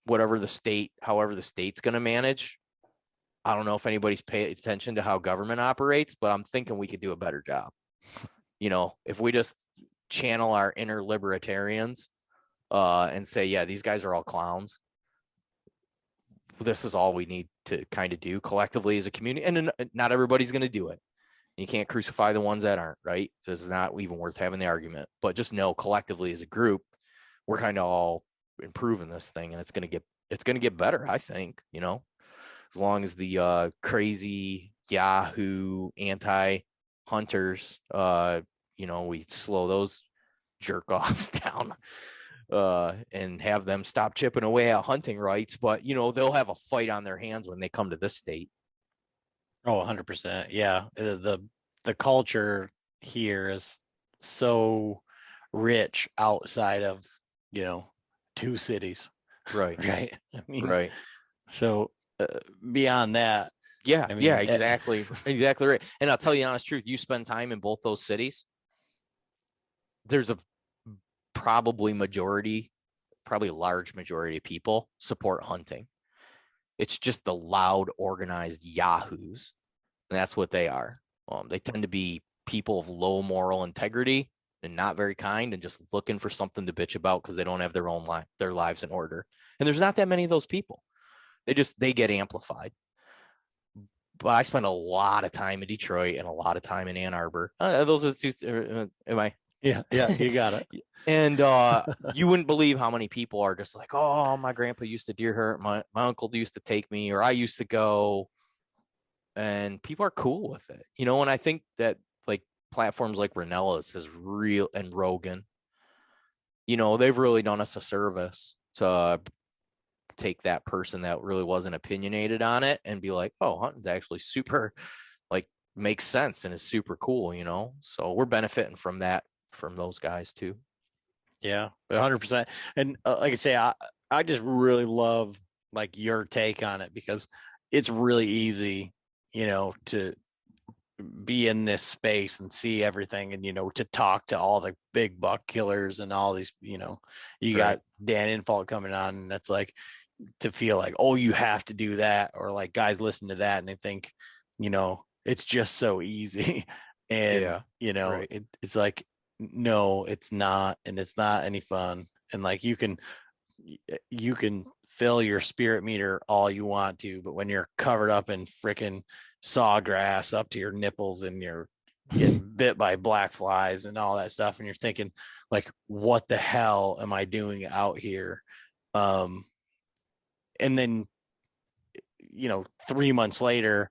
however the state's going to manage. I don't know if anybody's paying attention to how government operates, but I'm thinking we could do a better job. If we just channel our inner libertarians and say, yeah, these guys are all clowns. This is all we need to kind of do collectively as a community. And not everybody's going to do it. You can't crucify the ones that aren't, right? It's not even worth having the argument. But just know collectively as a group, we're kind of all improving this thing, and it's going to get better, I think, as long as the crazy Yahoo anti-hunters, we slow those jerk offs down and have them stop chipping away at hunting rights. But, they'll have a fight on their hands when they come to this state. Oh, 100%. Yeah. The culture here is so rich outside of, 2 cities. Right. Right. I mean, right. So beyond that. Yeah. I mean, exactly. Exactly right. And I'll tell you the honest truth, you spend time in both those cities, there's a probably large majority of people support hunting. It's just the loud, organized yahoos. And that's what they are. They tend to be people of low moral integrity and not very kind, and just looking for something to bitch about because they don't have their lives in order. And there's not that many of those people. They get amplified. But I spend a lot of time in Detroit and a lot of time in Ann Arbor. Those are the two. Am I? Yeah, you got it. And you wouldn't believe how many people are just like, oh, my grandpa used to deer hunt. My uncle used to take me, or I used to go. And people are cool with it, and I think that like platforms like Ranella's and Rogan, they've really done us a service to take that person that really wasn't opinionated on it and be like, oh, hunting's actually super, like, makes sense and is super cool, so we're benefiting from that, from those guys too. Yeah, 100%. And like I say, I just really love like your take on it, because it's really easy, to be in this space and see everything, and to talk to all the big buck killers and all these, you Right. got Dan Infalt coming on, and that's like, to feel like, oh, you have to do that, or like guys listen to that and they think, it's just so easy. And yeah, right. it's like, no, it's not, and it's not any fun. And like you can fill your spirit meter all you want to, but when you're covered up in freaking sawgrass up to your nipples and you're getting bit by black flies and all that stuff, and you're thinking like, what the hell am I doing out here? And then 3 months later,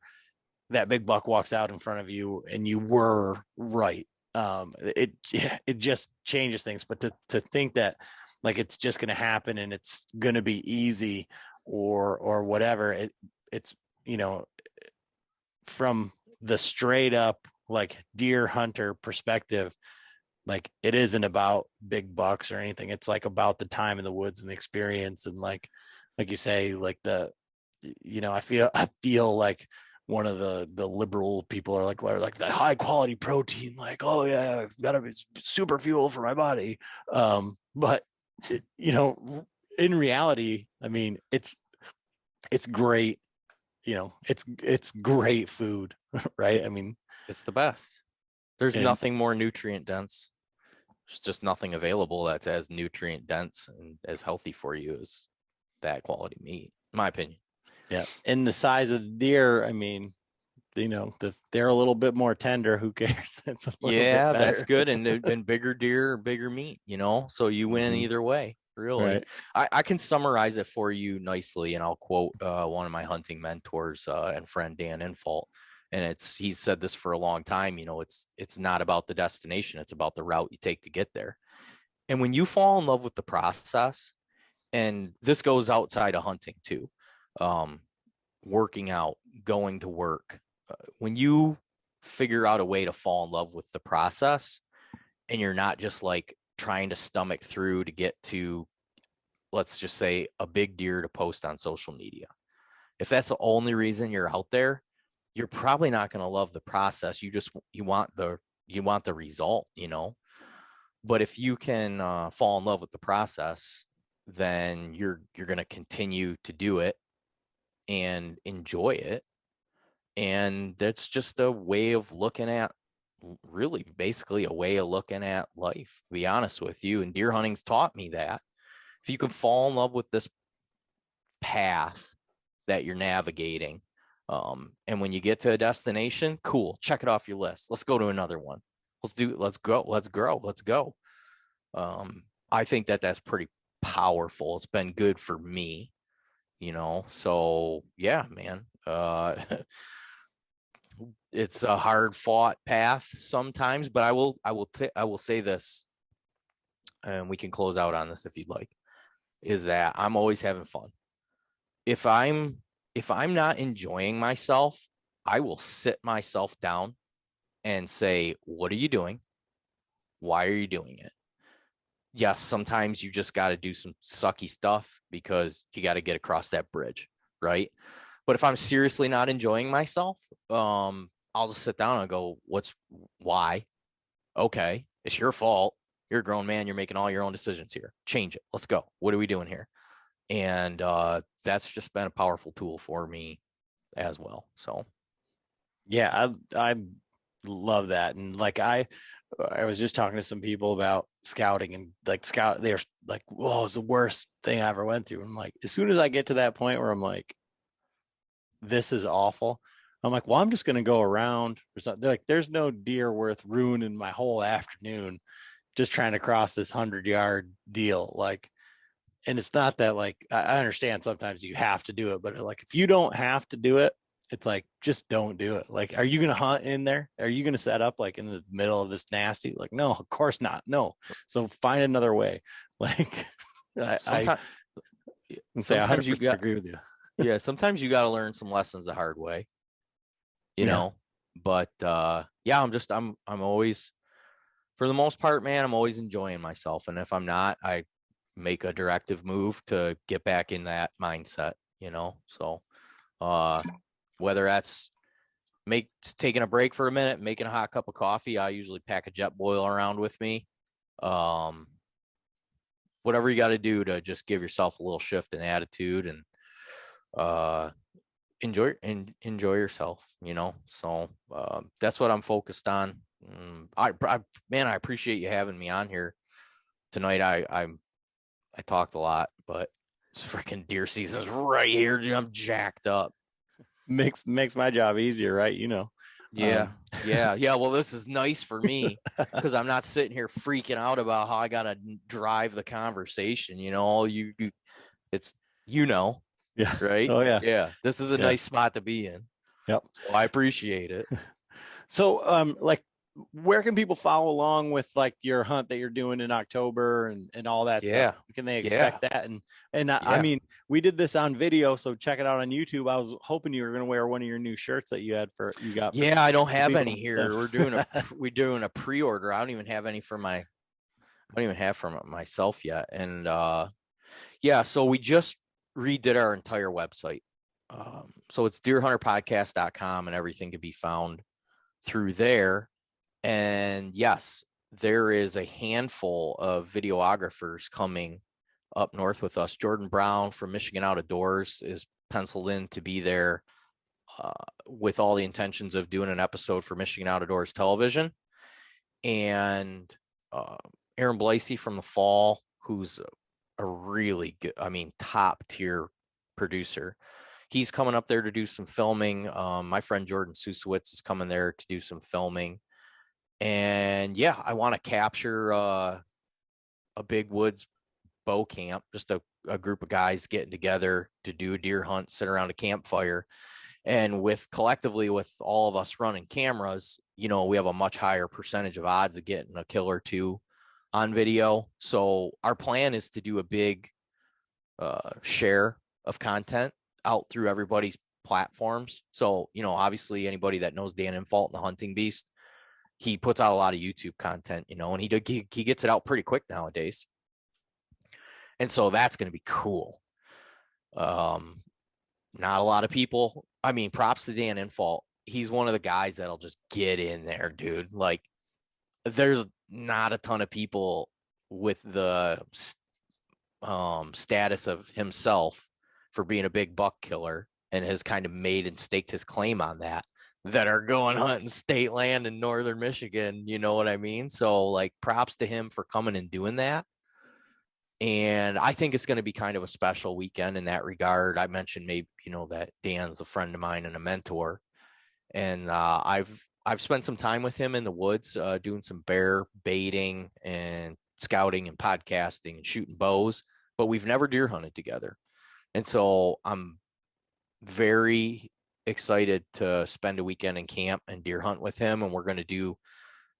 that big buck walks out in front of you and you were right. It just changes things. But to think that like it's just going to happen and it's going to be easy or whatever, it's from the straight up like deer hunter perspective, like it isn't about big bucks or anything. It's like about the time in the woods and the experience, and like you say, like I feel like one of the liberal people are like, what, like the high quality protein, like, oh yeah, it's gotta be super fuel for my body. But in reality, I mean, it's great. It's great food, right? I mean, It's the best. There's nothing more nutrient dense. There's just nothing available that's as nutrient dense and as healthy for you as that quality meat, in my opinion. Yeah. And the size of the deer, I mean, they're a little bit more tender. Who cares? That's that's good. And bigger deer, bigger meat, so you win either way, really. Right. I can summarize it for you nicely, and I'll quote one of my hunting mentors and friend, Dan Infalt. And he's said this for a long time, it's not about the destination, it's about the route you take to get there. And when you fall in love with the process, and this goes outside of hunting too, working out, going to work, when you figure out a way to fall in love with the process, and you're not just like trying to stomach through to get to, let's just say, a big deer to post on social media. If that's the only reason you're out there, you're probably not going to love the process. You want the result, But if you can fall in love with the process, then you're going to continue to do it and enjoy it. And that's just a way of looking at, really basically a way of looking at life, to be honest with you. And deer hunting's taught me that if you can fall in love with this path that you're navigating, and when you get to a destination, cool, check it off your list. Let's go to another one. Let's go. I think that's pretty powerful. It's been good for me, so yeah, man. It's a hard fought path sometimes, but I will say this, and we can close out on this if you'd like, is that I'm always having fun. If I'm not enjoying myself, I will sit myself down and say, what are you doing? Why are you doing it? Yes, sometimes you just got to do some sucky stuff because you got to get across that bridge, right? But if I'm seriously not enjoying myself, I'll just sit down and go, why? Okay, it's your fault. You're a grown man. You're making all your own decisions here. Change it. Let's go. What are we doing here? And that's just been a powerful tool for me as well. So, yeah, I love that. And like I was just talking to some people about scouting, and like they're like, whoa, it's the worst thing I ever went through. And I'm like, as soon as I get to that point where I'm like, this is awful, I'm like, well, I'm just going to go around or something. They're like, there's no deer worth ruining my whole afternoon just trying to cross this 100-yard deal. Like, and it's not that, like, I understand sometimes you have to do it, but like, if you don't have to do it, it's like, just don't do it. Like, are you going to hunt in there? Are you going to set up like in the middle of this nasty? Like, no, of course not. No. So find another way. Like, sometimes I you got, agree with you. yeah, sometimes you got to learn some lessons the hard way, Yeah. but yeah, I'm always, for the most part, man, I'm always enjoying myself. And if I'm not, I make a directive move to get back in that mindset, so whether that's taking a break for a minute, making a hot cup of coffee. I usually pack a jet boil around with me. Whatever you got to do to just give yourself a little shift in attitude and enjoy yourself, so that's what I'm focused on. I appreciate you having me on here tonight. I talked a lot, but it's freaking deer season's right here, dude. I'm jacked up. Makes my job easier, right? Yeah. Well, this is nice for me because I'm not sitting here freaking out about how I gotta drive the conversation. It's Yeah. right. Oh yeah. Yeah. This is a nice spot to be in. Yep. So I appreciate it. So, like, where can people follow along with like your hunt that you're doing in October and all that stuff? Can they expect that? And I mean, we did this on video, so check it out on YouTube. I was hoping you were going to wear one of your new shirts that you got. Yeah, I don't have any here. We're doing a pre-order. I don't even have any for myself yet. And yeah, so we just redid our entire website. So it's deerhunterpodcast.com, and everything can be found through there. And yes, there is a handful of videographers coming up north with us. Jordan Brown from Michigan Outdoors is penciled in to be there with all the intentions of doing an episode for Michigan Outdoors Television. And Aaron Blasey from the Fall, who's a really good, top tier producer. He's coming up there to do some filming. My friend Jordan Susowitz is coming there to do some filming. And yeah, I want to capture a big woods bow camp, just a group of guys getting together to do a deer hunt, sit around a campfire. And collectively with all of us running cameras, we have a much higher percentage of odds of getting a kill or two on video. So our plan is to do a big share of content out through everybody's platforms. So, obviously anybody that knows Dan Infalt and the Hunting Beast, he puts out a lot of YouTube content, and he gets it out pretty quick nowadays. And so that's going to be cool. Not a lot of people. I mean, props to Dan Infalt. He's one of the guys that'll just get in there, dude. Like, there's not a ton of people with the status of himself for being a big buck killer and has kind of made and staked his claim on that are going hunting state land in northern Michigan. You know what I mean? So, like, props to him for coming and doing that. And I think it's going to be kind of a special weekend in that regard. I mentioned maybe, that Dan's a friend of mine and a mentor. And I've spent some time with him in the woods doing some bear baiting and scouting and podcasting and shooting bows, but we've never deer hunted together. And so I'm very excited to spend a weekend in camp and deer hunt with him. And we're going to do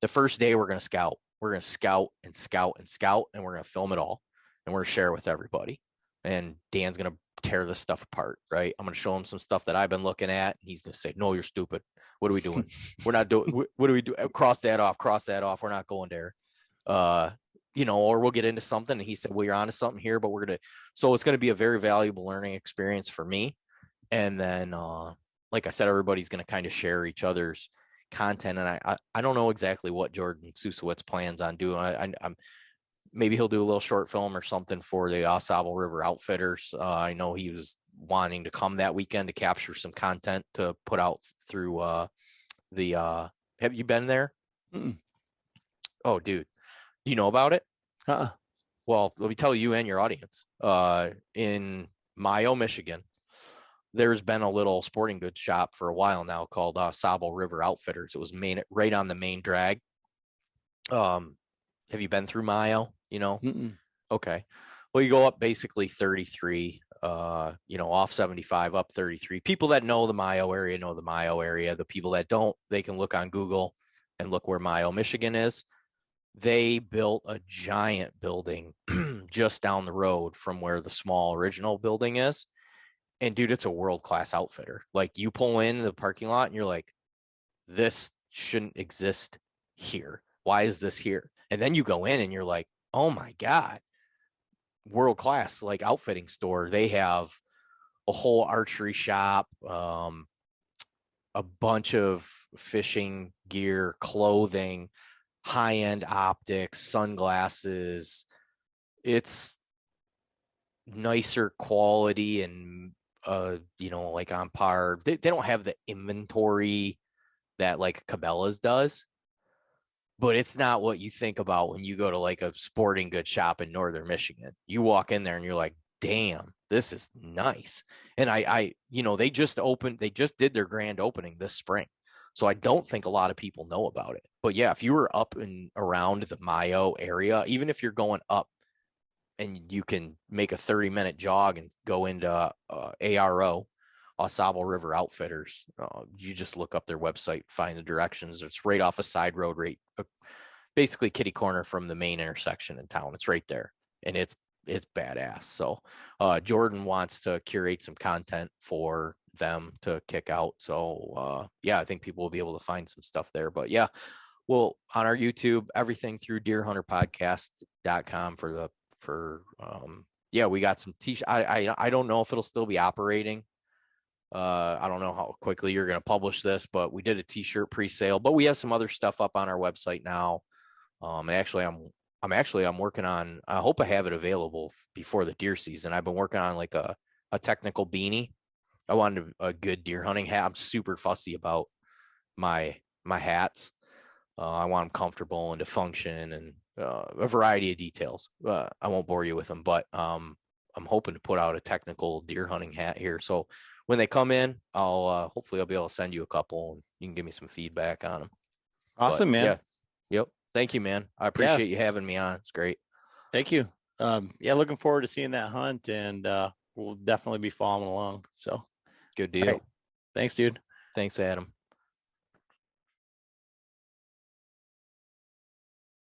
the first day, we're going to scout. We're going to scout and scout and scout, and we're going to film it all. And we're going to share with everybody. And Dan's going to tear this stuff apart, right? I'm going to show him some stuff that I've been looking at. And he's going to say, no, you're stupid. What are we doing? We're not doing, what do we do? Cross that off. We're not going there. Or we'll get into something. And he said, well, you're onto something here, but so it's going to be a very valuable learning experience for me. And then, like I said, everybody's going to kind of share each other's content. And I don't know exactly what Jordan Susowitz plans on doing. I'm maybe he'll do a little short film or something for the Au River Outfitters. I know he was wanting to come that weekend to capture some content to put out through have you been there? Mm-mm. Oh, dude. Do you know about it? Uh-uh. Well, let me tell you and your audience. In Mayo, Michigan, there's been a little sporting goods shop for a while now called Au River Outfitters. It was right on the main drag. Have you been through Mayo? Mm-mm. Okay. Well, you go up basically 33, off 75, up 33. People that know the Mayo area know the Mayo area. The people that don't, they can look on Google and look where Mayo, Michigan is. They built a giant building just down the road from where the small original building is. And dude, it's a world-class outfitter. Like, you pull in the parking lot and you're like, this shouldn't exist here. Why is this here? And then you go in and you're like, oh my God, world-class, like, outfitting store. They have a whole archery shop, a bunch of fishing gear, clothing, high-end optics, sunglasses. It's nicer quality and like on par. They don't have the inventory that like Cabela's does, but it's not what you think about when you go to like a sporting goods shop in northern Michigan. You walk in there and you're like, damn, this is nice. And they just did their grand opening this spring. So I don't think a lot of people know about it. But yeah, if you were up and around the Mayo area, even if you're going up and you can make a 30-minute jog and go into ARO, Au River Outfitters, you just look up their website, find the directions. It's right off a side road, right, basically kitty corner from the main intersection in town. It's right there, and it's badass. So Jordan wants to curate some content for them to kick out. So I think people will be able to find some stuff there. But yeah, well, on our YouTube, everything through deerhunterpodcast.com we got some t-shirts. I don't know if it'll still be operating. I don't know how quickly you're going to publish this, but we did a t-shirt pre-sale, but we have some other stuff up on our website now. And actually I'm working on, I hope I have it available before the deer season. I've been working on like a technical beanie. I wanted a good deer hunting hat. I'm super fussy about my hats. I want them comfortable and to function and a variety of details. I won't bore you with them, but I'm hoping to put out a technical deer hunting hat here. So when they come in, hopefully I'll be able to send you a couple and you can give me some feedback on them. Awesome, man. Yeah. Yep. Thank you, man. I appreciate you having me on. It's great. Thank you. Looking forward to seeing that hunt, and we'll definitely be following along. So good deal. Right. Thanks, dude. Thanks, Adam.